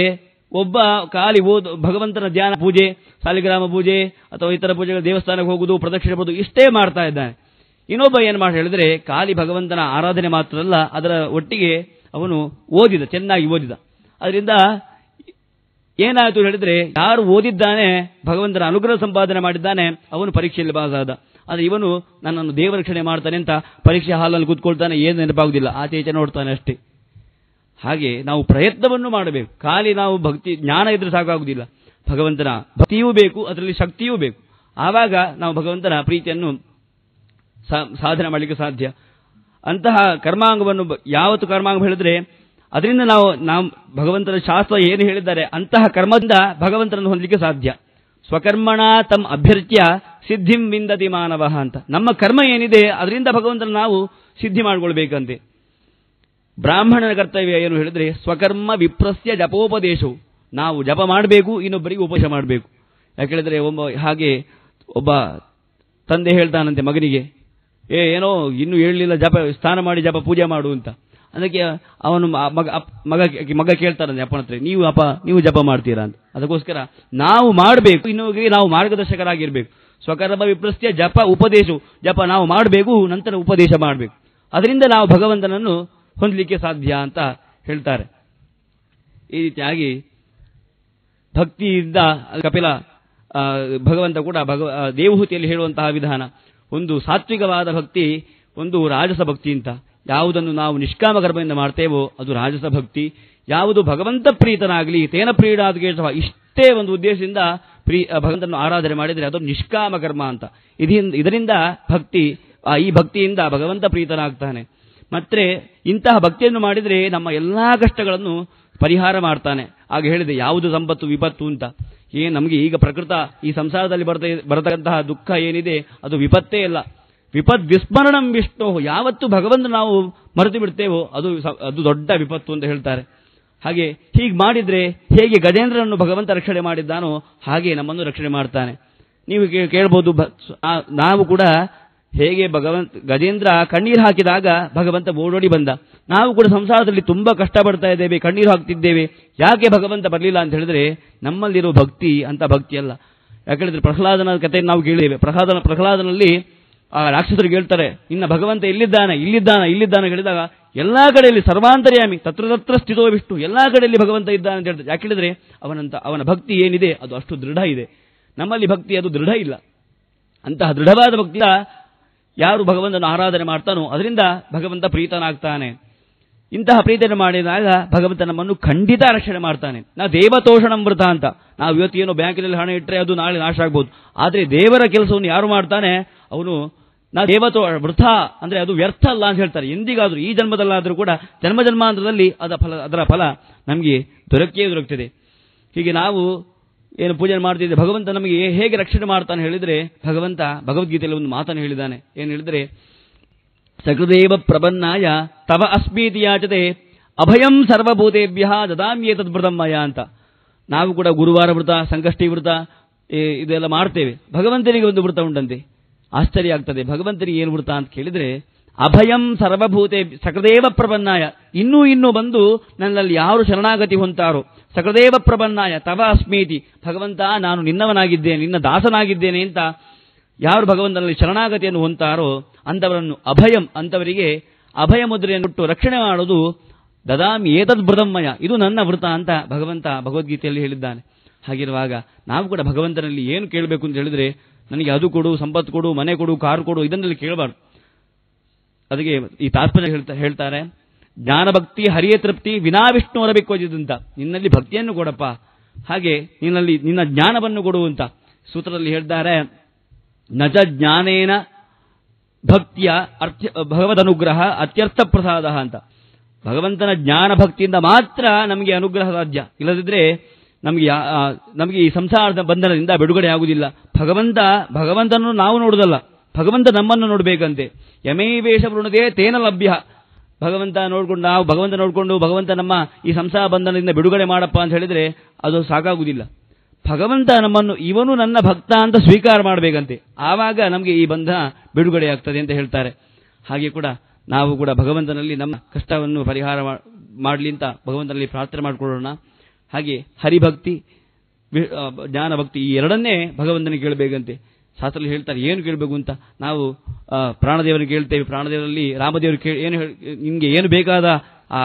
ಒಬ್ಬ ಖಾಲಿ ಭಗವಂತನ ಧ್ಯಾನ ಪೂಜೆ, ಸಾಲಿಗ್ರಾಮ ಪೂಜೆ ಅಥವಾ ಇತರ ಪೂಜೆಗಳು, ದೇವಸ್ಥಾನಕ್ಕೆ ಹೋಗುವುದು, ಪ್ರದಕ್ಷಿಣೆ ಬರುವುದು ಇಷ್ಟೇ ಮಾಡ್ತಾ ಇದ್ದಾನೆ. ಇನ್ನೊಬ್ಬ ಏನು ಮಾಡಿ ಹೇಳಿದ್ರೆ, ಖಾಲಿ ಭಗವಂತನ ಆರಾಧನೆ ಮಾತ್ರ ಅಲ್ಲ, ಅದರ ಒಟ್ಟಿಗೆ ಅವನು ಚೆನ್ನಾಗಿ ಓದಿದ. ಅದರಿಂದ ಏನಾಯಿತು ಹೇಳಿದ್ರೆ, ಯಾರು ಓದಿದ್ದಾನೆ, ಭಗವಂತನ ಅನುಗ್ರಹ ಸಂಪಾದನೆ ಮಾಡಿದ್ದಾನೆ, ಅವನು ಪರೀಕ್ಷೆಯಲ್ಲಿ ಪಾಸ್ ಆದ. ಆದರೆ ಇವನು ನನ್ನನ್ನು ದೇವರಕ್ಷಣೆ ಮಾಡ್ತಾನೆ ಅಂತ ಪರೀಕ್ಷೆ ಹಾಲಲ್ಲಿ ಕೂತ್ಕೊಳ್ತಾನೆ, ಏನು ನೆನಪಾಗುದಿಲ್ಲ, ಆಚೆ ಈಚೆ ನೋಡ್ತಾನೆ ಅಷ್ಟೇ. ಹಾಗೆ ನಾವು ಪ್ರಯತ್ನವನ್ನು ಮಾಡಬೇಕು. ಖಾಲಿ ನಾವು ಭಕ್ತಿ ಜ್ಞಾನ ಇದ್ರೆ ಸಾಕಾಗುವುದಿಲ್ಲ, ಭಗವಂತನ ಭಕ್ತಿಯೂ ಬೇಕು, ಅದರಲ್ಲಿ ಶಕ್ತಿಯೂ ಬೇಕು. ಆವಾಗ ನಾವು ಭಗವಂತನ ಪ್ರೀತಿಯನ್ನು ಸಾಧನೆ ಮಾಡಲಿಕ್ಕೆ ಸಾಧ್ಯ. ಅಂತಹ ಕರ್ಮಾಂಗವನ್ನು ಯಾವತ್ತು ಕರ್ಮಾಂಗ ಹೇಳಿದ್ರೆ, ಅದರಿಂದ ನಾವು ಭಗವಂತನ ಶಾಸ್ತ್ರ ಏನು ಹೇಳಿದ್ದಾರೆ ಅಂತಹ ಕರ್ಮದಿಂದ ಭಗವಂತನನ್ನು ಹೊಂದಲಿಕ್ಕೆ ಸಾಧ್ಯ. ಸ್ವಕರ್ಮಣ ತಮ್ ಅಭ್ಯರ್ಥ್ಯ ಸಿದ್ಧಿಂ ವಿಂದತಿ ಮಾನವ ಅಂತ. ನಮ್ಮ ಕರ್ಮ ಏನಿದೆ ಅದರಿಂದ ಭಗವಂತನ ನಾವು ಸಿದ್ಧಿ ಮಾಡಿಕೊಳ್ಬೇಕಂತೆ. ಬ್ರಾಹ್ಮಣನ ಕರ್ತವ್ಯ ಏನು ಹೇಳಿದ್ರೆ, ಸ್ವಕರ್ಮ ವಿಪ್ರಸ್ಯ ಜಪೋಪದೇಶವು. ನಾವು ಜಪ ಮಾಡಬೇಕು, ಇನ್ನೊಬ್ಬರಿಗೆ ಉಪದೇಶ ಮಾಡಬೇಕು. ಯಾಕೆಳಿದ್ರೆ ಒಬ್ಬ ತಂದೆ ಹೇಳ್ತಾನಂತೆ ಮಗನಿಗೆ, ಏನೋ ಇನ್ನೂ ಹೇಳಲಿಲ್ಲ, ಸ್ನಾನ ಮಾಡಿ ಜಪ ಪೂಜೆ ಮಾಡು ಅಂತ. ಅದಕ್ಕೆ ಅವನು ಮಗ ಕೇಳ್ತಾರಂತೆ ಅಪ್ಪನ ಹತ್ರ, ನೀವು ಜಪ ಮಾಡ್ತೀರಾ ಅಂತ. ಅದಕ್ಕೋಸ್ಕರ ನಾವು ಮಾಡಬೇಕು, ಇನ್ನೊಬ್ಬರಿಗೆ ನಾವು ಮಾರ್ಗದರ್ಶಕರಾಗಿರ್ಬೇಕು. ಸ್ವಕರ್ಮ ವಿಪ್ರಸ್ಯ ಜಪ ಉಪದೇಶವು. ಜಪ ನಾವು ಮಾಡಬೇಕು, ನಂತರ ಉಪದೇಶ ಮಾಡಬೇಕು. ಅದರಿಂದ ನಾವು ಭಗವಂತನನ್ನು ಹೊಂದಲಿಕ್ಕೆ ಸಾಧ್ಯ ಅಂತ ಹೇಳ್ತಾರೆ. ಈ ರೀತಿಯಾಗಿ ಭಕ್ತಿಯಿಂದ ಕಪಿಲ ಭಗವಂತ ಕೂಡ ದೇವಹೂತಿಯಲ್ಲಿ ಹೇಳುವಂತಹ ವಿಧಾನ, ಒಂದು ಸಾತ್ವಿಕವಾದ ಭಕ್ತಿ, ಒಂದು ರಾಜಸ ಭಕ್ತಿ ಅಂತ. ಯಾವುದನ್ನು ನಾವು ನಿಷ್ಕಾಮ ಕರ್ಮದಿಂದ ಮಾಡ್ತೇವೋ ಅದು ರಾಜಸ ಭಕ್ತಿ. ಯಾವುದು ಭಗವಂತ ಪ್ರೀತನಾಗಲಿ ತೇನ ಪ್ರೀಡಾದ್ಗೇಶವ, ಇಷ್ಟೇ ಒಂದು ಉದ್ದೇಶದಿಂದ ಭಗವಂತನನ್ನು ಆರಾಧನೆ ಮಾಡಿದರೆ ಅದು ನಿಷ್ಕಾಮ ಕರ್ಮ ಅಂತ. ಇದರಿಂದ ಈ ಭಕ್ತಿಯಿಂದ ಭಗವಂತ ಪ್ರೀತನಾಗ್ತಾನೆ. ಮತ್ತೆ ಇಂತಹ ಭಕ್ತಿಯನ್ನು ಮಾಡಿದರೆ ನಮ್ಮ ಎಲ್ಲಾ ಕಷ್ಟಗಳನ್ನು ಪರಿಹಾರ ಮಾಡ್ತಾನೆ. ಆಗ ಹೇಳಿದೆ ಯಾವುದು ಸಂಪತ್ತು ವಿಪತ್ತು ಅಂತ. ನಮಗೆ ಈಗ ಪ್ರಕೃತ ಈ ಸಂಸಾರದಲ್ಲಿ ಬರತಕ್ಕಂತಹ ದುಃಖ ಏನಿದೆ ಅದು ವಿಪತ್ತೇ ಇಲ್ಲ. ವಿಪತ್ ವಿಸ್ಮರಣಂ ವಿಷ್ಣು, ಯಾವತ್ತು ಭಗವಂತ ನಾವು ಮರೆತು ಬಿಡ್ತೇವೋ ಅದು ದೊಡ್ಡ ವಿಪತ್ತು ಅಂತ ಹೇಳ್ತಾರೆ. ಹಾಗೆ ಹೀಗೆ ಮಾಡಿದ್ರೆ ಹೇಗೆ ಗಜೇಂದ್ರನನ್ನು ಭಗವಂತ ರಕ್ಷಣೆ ಮಾಡಿದ್ದಾನೋ ಹಾಗೆ ನಮ್ಮನ್ನು ರಕ್ಷಣೆ ಮಾಡ್ತಾನೆ. ನೀವು ಕೇಳ್ಬೋದು, ನಾವು ಕೂಡ ಹೇಗೆ ಗಜೇಂದ್ರ ಕಣ್ಣೀರು ಹಾಕಿದಾಗ ಭಗವಂತ ಓಡೋಡಿ ಬಂದ. ನಾವು ಕೂಡ ಸಂಸಾರದಲ್ಲಿ ತುಂಬಾ ಕಷ್ಟಪಡ್ತಾ ಇದ್ದೇವೆ, ಕಣ್ಣೀರು ಹಾಕ್ತಿದ್ದೇವೆ, ಯಾಕೆ ಭಗವಂತ ಬರಲಿಲ್ಲ ಅಂತ ಹೇಳಿದ್ರೆ ನಮ್ಮಲ್ಲಿರೋ ಭಕ್ತಿ ಅಂತ ಭಕ್ತಿ ಅಲ್ಲ. ಯಾಕಂದ್ರೆ ಪ್ರಹ್ಲಾದನ ಕಥೆಯನ್ನು ನಾವು ಕೇಳಿದ್ದೇವೆ. ಪ್ರಹ್ಲಾದನಲ್ಲಿ ಆ ರಾಕ್ಷಸರು ಹೇಳ್ತಾರೆ, ಇನ್ನ ಭಗವಂತ ಇಲ್ಲಿದ್ದಾನೆ ಹೇಳಿದಾಗ ಎಲ್ಲಾ ಕಡೆಯಲ್ಲಿ ಸರ್ವಾಂತರ್ಯಾಮಿ ತತ್ರ ಸ್ಥಿತೋ ವಿಷ್ಣು, ಎಲ್ಲಾ ಕಡೆಯಲ್ಲಿ ಭಗವಂತ ಇದ್ದಾನೆ ಅಂತ ಹೇಳ್ತಾರೆ. ಯಾಕೆ ಹೇಳಿದ್ರೆ ಅವನ ಭಕ್ತಿ ಏನಿದೆ ಅದು ಅಷ್ಟು ದೃಢ ಇದೆ. ನಮ್ಮಲ್ಲಿ ಭಕ್ತಿ ಅದು ದೃಢ ಇಲ್ಲ. ಅಂತಹ ದೃಢವಾದ ಭಕ್ತಿಯ ಯಾರು ಭಗವಂತನ ಆರಾಧನೆ ಮಾಡ್ತಾನೋ ಅದರಿಂದ ಭಗವಂತ ಪ್ರೀತನಾಗ್ತಾನೆ. ಇಂತಹ ಪ್ರೀತಿಯನ್ನು ಮಾಡಿದಾಗ ಭಗವಂತ ನಮ್ಮನ್ನು ಖಂಡಿತ ರಕ್ಷಣೆ ಮಾಡ್ತಾನೆ. ನಾವು ದೇವತೋಷಣಂ ವೃತ ಅಂತ, ನಾವು ಇವತ್ತು ಏನೋ ಬ್ಯಾಂಕಿನಲ್ಲಿ ಹಣ ಇಟ್ಟರೆ ಅದು ನಾಳೆ ನಾಶ ಆಗ್ಬೋದು. ಆದರೆ ದೇವರ ಕೆಲಸವನ್ನು ಯಾರು ಮಾಡ್ತಾನೆ ಅವನು ವೃಥ ಅಂದ್ರೆ ಅದು ವ್ಯರ್ಥ ಅಲ್ಲ ಅಂತ ಹೇಳ್ತಾರೆ. ಎಂದಿಗಾದ್ರೂ ಈ ಜನ್ಮದಲ್ಲಾದರೂ ಕೂಡ ಜನ್ಮಾಂತರದಲ್ಲಿ ಅದರ ಫಲ ನಮಗೆ ದೊರಕ್ತದೆ. ಹೀಗೆ ನಾವು ಏನು ಪೂಜೆ ಮಾಡ್ತಿದ್ದೆ ಭಗವಂತ ನಮಗೆ ಹೇಗೆ ರಕ್ಷಣೆ ಮಾಡ್ತಾನೆ ಹೇಳಿದ್ರೆ, ಭಗವಂತ ಭಗವದ್ಗೀತೆಯಲ್ಲಿ ಒಂದು ಮಾತನ್ನು ಹೇಳಿದ್ದಾನೆ. ಏನು ಹೇಳಿದ್ರೆ, ಸಕೃದೇವ ಪ್ರಬನ್ನಾಯ ತವ ಅಸ್ಮೀತಿ ಯಾಚತೆ ಅಭಯಂ ಸರ್ವಭೂತೇಭ್ಯ ದದಾಮ್ಯೇತದ್ ಮಯ ಅಂತ. ನಾವು ಕೂಡ ಗುರುವಾರ ವೃತ, ಸಂಕಷ್ಟಿ ವೃತ ಇದೆಲ್ಲ ಮಾಡ್ತೇವೆ. ಭಗವಂತನಿಗೆ ಒಂದು ವೃತ ಉಂಟಂತೆ. ಆಶ್ಚರ್ಯ ಆಗ್ತದೆ, ಭಗವಂತನಿಗೆ ಏನು ವೃತ ಅಂತ ಕೇಳಿದ್ರೆ, ಅಭಯಂ ಸರ್ವಭೂತೆ ಸಕೃದೇವ ಪ್ರಬನ್ನಾಯ, ಇನ್ನೂ ಬಂದು ನನ್ನಲ್ಲಿ ಯಾರು ಶರಣಾಗತಿ ಹೊಂತಾರೋ, ಸಕೃದೇವ ಪ್ರಬನ್ನಾಯ ತವ ಅಸ್ಮೀತಿ, ಭಗವಂತ ನಾನು ನಿನ್ನವನಾಗಿದ್ದೇನೆ, ನಿನ್ನ ದಾಸನಾಗಿದ್ದೇನೆ ಅಂತ ಯಾರು ಭಗವಂತನಲ್ಲಿ ಶರಣಾಗತಿಯನ್ನು ಹೊಂತಾರೋ ಅಂತವರನ್ನು ಅಭಯಂ, ಅಂತವರಿಗೆ ಅಭಯ ಮುದ್ರೆಯನ್ನು ಕೊಟ್ಟು ರಕ್ಷಣೆ ಮಾಡೋದು ದದಾಮಿ ಏತದ್ ಬೃತಮ್ಮಯ, ಇದು ನನ್ನ ವೃತ ಅಂತ ಭಗವಂತ ಭಗವದ್ಗೀತೆಯಲ್ಲಿ ಹೇಳಿದ್ದಾನೆ. ಹಾಗಿರುವಾಗ ನಾವು ಕೂಡ ಭಗವಂತನಲ್ಲಿ ಏನು ಕೇಳಬೇಕು ಅಂತ ಹೇಳಿದ್ರೆ, ನನಗೆ ಅದು ಕೊಡು, ಸಂಪತ್ತು ಕೊಡು, ಮನೆ ಕೊಡು, ಕಾರು ಕೊಡು, ಇದನ್ನಲ್ಲಿ ಕೇಳಬಾರ್ದು. ಅದಕ್ಕೆ ಈ ತಾತ್ಪರ್ಯ ಹೇಳ್ತಾರೆ, ಜ್ಞಾನಭಕ್ತಿ ಹರಿಯ ತೃಪ್ತಿ ವಿನಾ ವಿಷ್ಣು ಹೊರಬೇಕೋಜಿದಂತ, ನಿನ್ನಲ್ಲಿ ಭಕ್ತಿಯನ್ನು ಕೊಡಪ್ಪ, ಹಾಗೆ ನಿನ್ನ ಜ್ಞಾನವನ್ನು ಕೊಡು ಅಂತ ಸೂತ್ರದಲ್ಲಿ ಹೇಳ್ತಾರೆ. ನಜ ಜ್ಞಾನೇನ ಭಕ್ತಿಯ ಭಗವದನುಗ್ರಹ ಅತ್ಯರ್ಥ ಪ್ರಸಾದ ಅಂತ. ಭಗವಂತನ ಜ್ಞಾನ ಭಕ್ತಿಯಿಂದ ಮಾತ್ರ ನಮಗೆ ಅನುಗ್ರಹ ಸಾಧ್ಯ. ಇಲ್ಲದಿದ್ರೆ ನಮಗೆ ಈ ಸಂಸಾರದ ಬಂಧನದಿಂದ ಬಿಡುಗಡೆ ಆಗುವುದಿಲ್ಲ. ಭಗವಂತನನ್ನು ನಾವು ನೋಡುವುದಲ್ಲ, ಭಗವಂತ ನಮ್ಮನ್ನು ನೋಡಬೇಕಂತೆ. ಯಮೈವೇಷ ವೃಣದೇ ತೇನ ಲಭ್ಯ, ನಾವು ಭಗವಂತ ನೋಡಿಕೊಂಡು ಭಗವಂತ ನಮ್ಮ ಈ ಸಂಸಾರ ಬಂಧನದಿಂದ ಬಿಡುಗಡೆ ಮಾಡಪ್ಪ ಅಂತ ಹೇಳಿದ್ರೆ ಅದು ಸಾಕಾಗುವುದಿಲ್ಲ. ಭಗವಂತ ನಮ್ಮನ್ನು ಇವನು ನನ್ನ ಭಕ್ತ ಅಂತ ಸ್ವೀಕಾರ ಮಾಡಬೇಕಂತೆ, ಆವಾಗ ನಮಗೆ ಈ ಬಂಧನ ಬಿಡುಗಡೆ ಆಗ್ತದೆ ಅಂತ ಹೇಳ್ತಾರೆ. ಹಾಗೆ ಕೂಡ ನಾವು ಕೂಡ ಭಗವಂತನಲ್ಲಿ ನಮ್ಮ ಕಷ್ಟವನ್ನು ಪರಿಹಾರ ಮಾಡಲಿ ಅಂತ ಭಗವಂತನಲ್ಲಿ ಪ್ರಾರ್ಥನೆ ಮಾಡಿಕೊಳ್ಳೋಣ. ಹಾಗೆ ಹರಿಭಕ್ತಿ ಜ್ಞಾನಭಕ್ತಿ ಈ ಎರಡನ್ನೇ ಭಗವಂತನಿಗೆ ಕೇಳಬೇಕಂತೆ. ಶಾಸ್ತ್ರದಲ್ಲಿ ಹೇಳ್ತಾರೆ ಏನು ಕೇಳಬೇಕು ಅಂತ. ನಾವು ಪ್ರಾಣದೇವರಿಗೆ ಕೇಳ್ತೇವೆ, ಪ್ರಾಣದೇವರಲ್ಲಿ ರಾಮದೇವರು ನಿಮಗೆ ಏನು ಬೇಕಾದ ಆ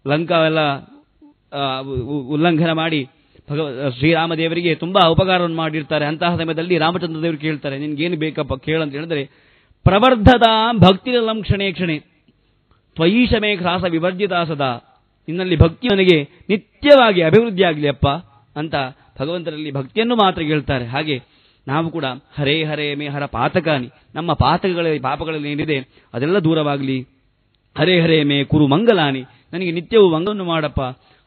ಲಂಕಾವೆಲ್ಲ ಉಲ್ಲಂಘನ ಮಾಡಿ ಶ್ರೀರಾಮದೇವರಿಗೆ ತುಂಬಾ ಉಪಕಾರವನ್ನು ಮಾಡಿರ್ತಾರೆ. ಅಂತಹ ಸಮಯದಲ್ಲಿ ರಾಮಚಂದ್ರ ದೇವರು ಕೇಳ್ತಾರೆ, ನಿನ್ಗೇನು ಬೇಕಪ್ಪ ಕೇಳಂತ ಹೇಳಿದ್ರೆ, ಪ್ರವರ್ಧದ ಭಕ್ತಿ ಲಂಕ್ಷಣೆ ಕ್ಷಣೆ ತ್ವಯೀಶಮೇ ಕ್ರಾಸ ವಿವರ್ಜಿತ ಸದಾ, ನಿನ್ನಲ್ಲಿ ಭಕ್ತಿ ನನಗೆ ನಿತ್ಯವಾಗಿ ಅಭಿವೃದ್ಧಿ ಆಗಲಿ ಅಪ್ಪ ಅಂತ ಭಗವಂತನಲ್ಲಿ ಭಕ್ತಿಯನ್ನು ಮಾತ್ರ ಕೇಳ್ತಾರೆ. ಹಾಗೆ ನಾವು ಕೂಡ ಹರೇ ಹರೇ ಮೇ ಹರ ಪಾತಕಾನಿ, ನಮ್ಮ ಪಾಪಗಳಲ್ಲಿ ಏನಿದೆ ಅದೆಲ್ಲ ದೂರವಾಗಲಿ. ಹರೇ ಹರೇ ಮೇ ಕುರು ಮಂಗಲಾನಿ, ನನಗೆ ನಿತ್ಯವೂ ಮಂಗವನ್ನು ಮಾಡಪ್ಪ.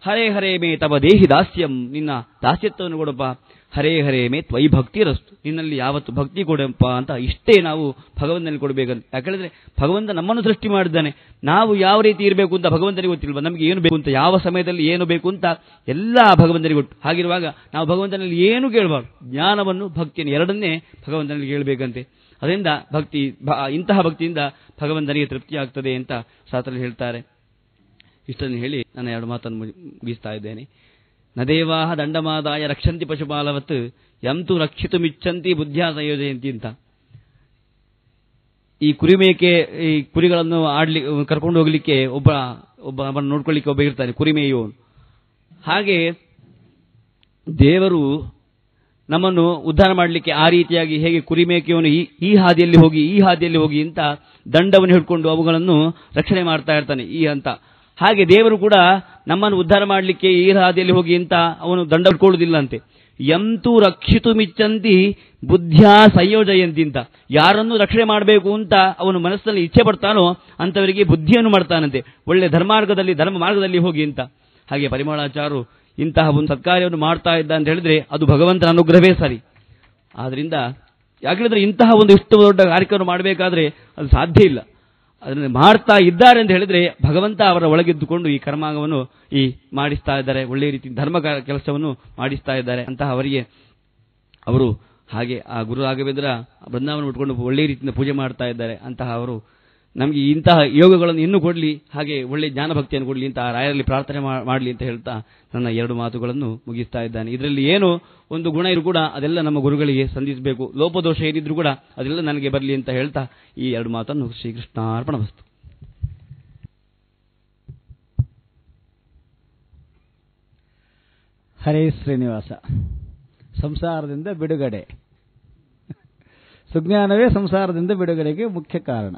ಹರೇ ಹರೇ ಮೇ ತವ ದೇಹಿ ದಾಸ್ಯಂ, ನಿನ್ನ ದಾಸ್ಯತ್ವವನ್ನು ಕೊಡಪ್ಪ. ಹರೇ ಹರೇ ಮೇ ತ್ವಯಿ ಭಕ್ತಿ ರಸ್ತು, ನಿನ್ನಲ್ಲಿ ಯಾವತ್ತು ಭಕ್ತಿ ಕೊಡಪ್ಪ ಅಂತ ಇಷ್ಟೇ ನಾವು ಭಗವಂತನಲ್ಲಿ ಕೊಡಬೇಕಂತ. ಯಾಕಂದ್ರೆ ಭಗವಂತ ನಮ್ಮನ್ನು ಸೃಷ್ಟಿ ಮಾಡಿದ್ದಾನೆ. ನಾವು ಯಾವ ರೀತಿ ಇರಬೇಕು ಅಂತ ಭಗವಂತನಿಗೆ ಗೊತ್ತಿಲ್ವ, ನಮಗೆ ಏನು ಬೇಕು ಅಂತ, ಯಾವ ಸಮಯದಲ್ಲಿ ಏನು ಬೇಕು ಅಂತ ಎಲ್ಲ ಭಗವಂತನಿಗೆ ಗೊತ್ತು. ಹಾಗಿರುವಾಗ ನಾವು ಭಗವಂತನಲ್ಲಿ ಏನು ಕೇಳಬಾರ್ದು, ಜ್ಞಾನವನ್ನು ಭಕ್ತಿಯನ್ನು ಎರಡನ್ನೇ ಭಗವಂತನಲ್ಲಿ ಕೇಳಬೇಕಂತೆ. ಅದರಿಂದ ಇಂತಹ ಭಕ್ತಿಯಿಂದ ಭಗವಂತನಿಗೆ ತೃಪ್ತಿ ಆಗ್ತದೆ ಅಂತ ಶಾಸ್ತ್ರದಲ್ಲಿ ಹೇಳ್ತಾರೆ. ಇಷ್ಟನ್ನು ಹೇಳಿ ನನ್ನ ಎರಡು ಮಾತನ್ನು ಮುಗಿಸ್ತಾ ಇದ್ದೇನೆ. ನದೇವಾಹ ದಂಡಮಾದಾಯ ರಕ್ಷಂತಿ ಪಶುಪಾಲವತ್ ಯಂತು ರಕ್ಷಿತುಮಿಚ್ಛಂತಿ ಬುದ್ಧಿಯ ಸಂಯೋಜಯಂತಿ ಅಂತ. ಈ ಕುರಿಗಳನ್ನು ಕರ್ಕೊಂಡು ಹೋಗ್ಲಿಕ್ಕೆ ಒಬ್ಬ ನೋಡ್ಕೊಳ್ಳಿಕ್ಕೆ ಒಬ್ಬ ಇರ್ತಾನೆ, ಕುರಿಮೇಯುವನು. ಹಾಗೆ ದೇವರು ನಮ್ಮನ್ನು ಉದ್ಧಾರ ಮಾಡಲಿಕ್ಕೆ ಆ ರೀತಿಯಾಗಿ ಹೇಗೆ ಕುರಿಮೇಕೆಯವನು ಈ ಹಾದಿಯಲ್ಲಿ ಹೋಗಿ ಅಂತ ದಂಡವನ್ನು ಹಿಡ್ಕೊಂಡು ಅವುಗಳನ್ನು ರಕ್ಷಣೆ ಮಾಡ್ತಾ ಇರ್ತಾನೆ ಈ ಹಂತ. ಹಾಗೆ ದೇವರು ಕೂಡ ನಮ್ಮನ್ನು ಉದ್ಧಾರ ಮಾಡಲಿಕ್ಕೆ ಈ ಹಾದಿಯಲ್ಲಿ ಹೋಗಿ ಅಂತ ಅವನು ದಂಡ ಹಿಡ್ಕೊಳ್ಳುವುದಿಲ್ಲ ಅಂತೆ. ಎಂತೂ ರಕ್ಷಿತು ಮಿಚ್ಚಂತಿ ಬುದ್ಧಿಯ ಸಂಯೋಜಯಂತಿ ಅಂತ, ಯಾರನ್ನು ರಕ್ಷಣೆ ಮಾಡಬೇಕು ಅಂತ ಅವನು ಮನಸ್ಸಿನಲ್ಲಿ ಇಚ್ಛೆ ಪಡ್ತಾನೋ ಅಂತವರಿಗೆ ಬುದ್ಧಿಯನ್ನು ಮಾಡ್ತಾನಂತೆ, ಒಳ್ಳೆ ಧರ್ಮ ಮಾರ್ಗದಲ್ಲಿ ಹೋಗಿ ಅಂತ. ಹಾಗೆ ಪರಿಮಳಾಚಾರ್ಯರು ಇಂತಹ ಒಂದು ಸತ್ಕಾರ್ಯವನ್ನು ಮಾಡ್ತಾ ಇದ್ದ ಅಂತ ಹೇಳಿದ್ರೆ ಅದು ಭಗವಂತನ ಅನುಗ್ರಹವೇ ಸರಿ. ಆದ್ರಿಂದ ಯಾಕಂದ್ರೆ ಇಂತಹ ಒಂದು ಇಷ್ಟು ದೊಡ್ಡ ಕಾರ್ಯಕ್ರಮ ಮಾಡಬೇಕಾದ್ರೆ ಅದು ಸಾಧ್ಯ ಇಲ್ಲ. ಅದನ್ನು ಮಾಡ್ತಾ ಇದ್ದಾರೆ ಅಂತ ಹೇಳಿದ್ರೆ ಭಗವಂತ ಅವರ ಒಳಗಿದ್ದುಕೊಂಡು ಈ ಕರ್ಮಾಂಗವನ್ನು ಮಾಡಿಸ್ತಾ ಇದ್ದಾರೆ, ಒಳ್ಳೆ ರೀತಿ ಧರ್ಮ ಕೆಲಸವನ್ನು ಮಾಡಿಸ್ತಾ ಇದ್ದಾರೆ ಅಂತಹ ಅವರಿಗೆ ಅವರು ಹಾಗೆ ಆ ಗುರು ರಾಘವೇಂದ್ರ ಬೃಂದಾವನ ಉಟ್ಕೊಂಡು ಒಳ್ಳೆ ರೀತಿಯಿಂದ ಪೂಜೆ ಮಾಡ್ತಾ ಇದ್ದಾರೆ. ಅಂತಹ ಅವರು ನಮಗೆ ಇಂತಹ ಯೋಗಗಳನ್ನು ಇನ್ನೂ ಕೊಡಲಿ, ಹಾಗೆ ಒಳ್ಳೆ ಜ್ಞಾನ ಭಕ್ತಿಯನ್ನು ಕೊಡಲಿ ಅಂತ ರಾಯರಲ್ಲಿ ಪ್ರಾರ್ಥನೆ ಮಾಡಲಿ ಅಂತ ಹೇಳ್ತಾ ನನ್ನ 2 ಮಾತುಗಳನ್ನು ಮುಗಿಸ್ತಾ ಇದ್ದಾನೆ. ಇದರಲ್ಲಿ ಏನು ಒಂದು ಗುಣ ಇರು ಕೂಡ ಅದೆಲ್ಲ ನಮ್ಮ ಗುರುಗಳಿಗೆ ಸಂಧಿಸಬೇಕು, ಲೋಪದೋಷ ಏನಿದ್ರು ಕೂಡ ಅದೆಲ್ಲ ನನಗೆ ಬರಲಿ ಅಂತ ಹೇಳ್ತಾ ಈ 2 ಮಾತನ್ನು ಶ್ರೀಕೃಷ್ಣಾರ್ಪಣಮಸ್ತು. ಹರೇ ಶ್ರೀನಿವಾಸ. ಸಂಸಾರದಿಂದ ಬಿಡುಗಡೆ, ಸುಜ್ಞಾನವೇ ಸಂಸಾರದಿಂದ ಬಿಡುಗಡೆಗೆ ಮುಖ್ಯ ಕಾರಣ.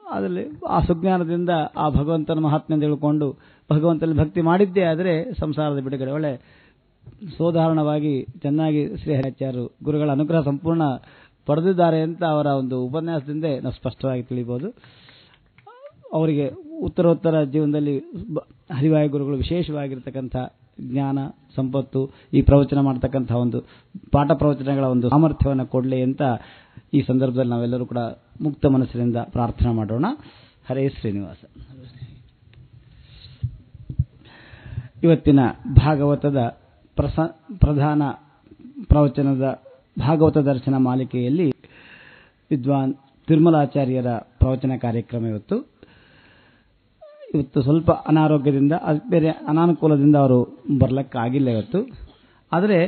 ಅದರಲ್ಲಿ ಆ ಸುಜ್ಞಾನದಿಂದ ಆ ಭಗವಂತನ ಮಹಾತ್ಮೆಯನ್ನು ತಿಳ್ಕೊಂಡು ಭಗವಂತನಲ್ಲಿ ಭಕ್ತಿ ಮಾಡಿದ್ದೇ ಆದರೆ ಸಂಸಾರದ ಬಿಡುಗಡೆ ಒಳ್ಳೆ ಸೋದಾಹರಣವಾಗಿ ಚೆನ್ನಾಗಿ ಶ್ರೀಹರಿಯಾಚಾರ್ಯರು ಗುರುಗಳ ಅನುಗ್ರಹ ಸಂಪೂರ್ಣ ಪಡೆದಿದ್ದಾರೆ ಅಂತ ಅವರ ಒಂದು ಉಪನ್ಯಾಸದಿಂದ ನಾವು ಸ್ಪಷ್ಟವಾಗಿ ತಿಳಿಯಬಹುದು. ಅವರಿಗೆ ಉತ್ತರೋತ್ತರ ಜೀವನದಲ್ಲಿ ಹರಿವಾಯು ಗುರುಗಳು ವಿಶೇಷವಾಗಿರ್ತಕ್ಕಂಥ ಜ್ಞಾನ ಸಂಪತ್ತು, ಈ ಪ್ರವಚನ ಮಾಡತಕ್ಕಂಥ ಒಂದು ಪಾಠ ಪ್ರವಚನಗಳ ಒಂದು ಸಾಮರ್ಥ್ಯವನ್ನು ಕೊಡಲಿ ಅಂತ ಈ ಸಂದರ್ಭದಲ್ಲಿ ನಾವೆಲ್ಲರೂ ಕೂಡ ಮುಕ್ತ ಮನಸ್ಸಿನಿಂದ ಪ್ರಾರ್ಥನೆ ಮಾಡೋಣ. ಹರೇ ಶ್ರೀನಿವಾಸ. ಇವತ್ತಿನ ಭಾಗವತದ ಪ್ರಧಾನ ಪ್ರವಚನದ ಭಾಗವತ ದರ್ಶನ ಮಾಲಿಕೆಯಲ್ಲಿ ವಿದ್ವಾನ್ ತಿರುಮಲಾಚಾರ್ಯರ ಪ್ರವಚನ ಕಾರ್ಯಕ್ರಮ ಇವತ್ತು ಸ್ವಲ್ಪ ಅನಾರೋಗ್ಯದಿಂದ ಬೇರೆ ಅನಾನುಕೂಲದಿಂದ ಅವರು ಬರಲಿಕ್ಕಾಗಿಲ್ಲ ಇವತ್ತು. ಆದರೆ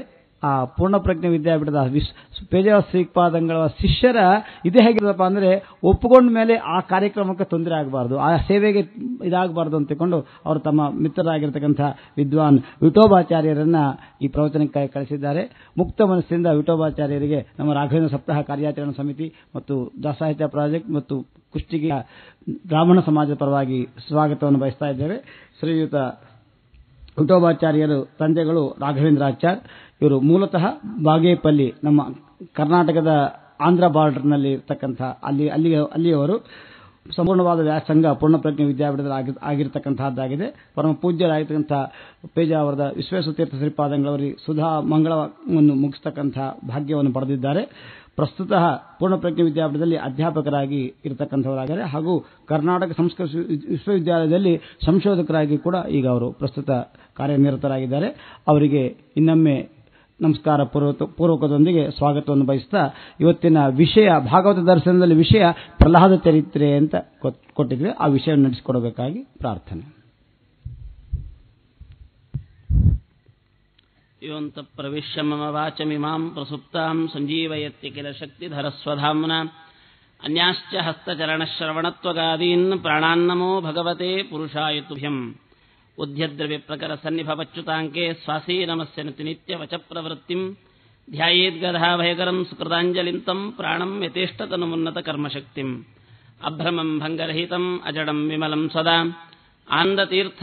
ಆ ಪೂರ್ಣಪ್ರಜ್ಞೆ ವಿದ್ಯಾಪೀಠದ ಪೇಜಾವ ಶ್ರೀಪಾದಂಗಳ ಶಿಷ್ಯರ ಇದೇ ಹೇಗಿರಪ್ಪ ಅಂದರೆ ಒಪ್ಪುಕೊಂಡ ಮೇಲೆ ಆ ಕಾರ್ಯಕ್ರಮಕ್ಕೆ ತೊಂದರೆ ಆಗಬಾರ್ದು, ಆ ಸೇವೆಗೆ ಇದಾಗಬಾರ್ದು ಅಂತಕೊಂಡು ಅವರು ತಮ್ಮ ಮಿತ್ರರಾಗಿರ್ತಕ್ಕಂಥ ವಿದ್ವಾನ್ ವಿಠೋಬಾಚಾರ್ಯರನ್ನ ಈ ಪ್ರವಚನಕ್ಕೆ ಕಳಿಸಿದ್ದಾರೆ. ಮುಕ್ತ ಮನಸ್ಸಿನಿಂದ ವಿಠೋಬಾಚಾರ್ಯರಿಗೆ ನಮ್ಮ ರಾಘವೇಂದ್ರ ಸಪ್ತಾಹ ಕಾರ್ಯಾಚರಣಾ ಸಮಿತಿ ಮತ್ತು ದಾಸಾಹಿತ್ಯ ಪ್ರಾಜೆಕ್ಟ್ ಮತ್ತು ಕುಷ್ಟಗಿ ಬ್ರಾಹ್ಮಣ ಸಮಾಜದ ಪರವಾಗಿ ಸ್ವಾಗತವನ್ನು ಬಯಸ್ತಾ ಇದ್ದೇವೆ. ಶ್ರೀಯುತ ವಿಠೋಬಾಚಾರ್ಯರು ತಂದೆಗಳು ರಾಘವೇಂದ್ರಾಚಾರ್ಯ, ಇವರು ಮೂಲತಃ ಬಾಗೇಪಲ್ಲಿ ನಮ್ಮ ಕರ್ನಾಟಕದ ಆಂಧ್ರ ಬಾರ್ಡರ್ನಲ್ಲಿ ಇರ್ತಕ್ಕಂಥ ಅಲ್ಲಿಯವರು. ಸಂಪೂರ್ಣವಾದ ವ್ಯಾಸಂಗ ಪೂರ್ಣಪ್ರಜ್ಞೆ ವಿದ್ಯಾಪೀಠದಲ್ಲಿ ಆಗಿರತಕ್ಕಂತಹದ್ದಾಗಿದೆ. ಪರಮ ಪೂಜ್ಯರಾಗಿರ್ತಕ್ಕಂಥ ಪೇಜಾವರದ ವಿಶ್ವೇಶ್ವತೀರ್ಥ ಶ್ರೀಪಾದಂಗಳವರಿಗೆ ಸುಧಾ ಮಂಗಳವನ್ನು ಮುಗಿಸ್ತಕ್ಕಂಥ ಭಾಗ್ಯವನ್ನು ಪಡೆದಿದ್ದಾರೆ. ಪ್ರಸ್ತುತ ಪೂರ್ಣಪ್ರಜ್ಞೆ ವಿದ್ಯಾಪೀಠದಲ್ಲಿ ಅಧ್ಯಾಪಕರಾಗಿ ಇರತಕ್ಕಂಥವರಾಗಿದ್ದಾರೆ ಹಾಗೂ ಕರ್ನಾಟಕ ಸಂಸ್ಕೃತ ವಿಶ್ವವಿದ್ಯಾಲಯದಲ್ಲಿ ಸಂಶೋಧಕರಾಗಿ ಕೂಡ ಈಗ ಅವರು ಪ್ರಸ್ತುತ ಕಾರ್ಯನಿರತರಾಗಿದ್ದಾರೆ. ಅವರಿಗೆ ಇನ್ನೊಮ್ಮೆ ನಮಸ್ಕಾರ ಪೂರ್ವಕದೊಂದಿಗೆ ಸ್ವಾಗತವನ್ನು ಬಯಸ್ತಾ ಇವತ್ತಿನ ವಿಷಯ ಭಾಗವತ ದರ್ಶನದಲ್ಲಿ ವಿಷಯ ಪ್ರಹ್ಲಾದ ಚರಿತ್ರೆ ಅಂತ ಕೊಟ್ಟಿದ್ವಿ. ಆ ವಿಷಯವನ್ನು ನಡೆಸಿಕೊಡಬೇಕಾಗಿ ಪ್ರಾರ್ಥನೆ. ಯೋಂತ ಪ್ರವಿಶ್ಯ ಮಮ ವಾಚಮಿಮಾಂ ಪ್ರಸುಪ್ತಾಂ ಸಂಜೀವಯತ್ಯ ಕಿಲ ಶಕ್ತಿಧರಸ್ವಧಾಮ್ನಾ ಅನ್ಯಾಶ್ಚ ಹಸ್ತಚರಣಶ್ರವಣತ್ವಗಾದೀನ್ ಪ್ರಾಣಾನ್ನಮೋ ಭಗವತೆ ಪುರುಷಾಯ ತುಭ್ಯಂ ಉದ್ಯದ್ರವ್ಯ ಪ್ರಕರ ಸನ್ನಿಭವಚ್ಯುತಾಂಕೆ ಸ್ವಾಸೀ ನಮಸ್ಯ ನಿತ್ಯ ವಚ ಪ್ರವೃತ್ತಿಂ ಧ್ಯಾಯೇದ್ಗಧಾ ಭಯಕರಂ ಸುಕೃತಾಂಜಲಿಂತಂ ಪ್ರಾಣಂ ಯಥೇಷ್ಟತನುಮುನ್ನತ ಕರ್ಮಶಕ್ತಿಂ ಅಭ್ರಮಂ ಭಂಗರಹಿತಂ ಅಜಡಂ ವಿಮಲಂ ಸದಾ ಆನಂದತೀರ್ಥ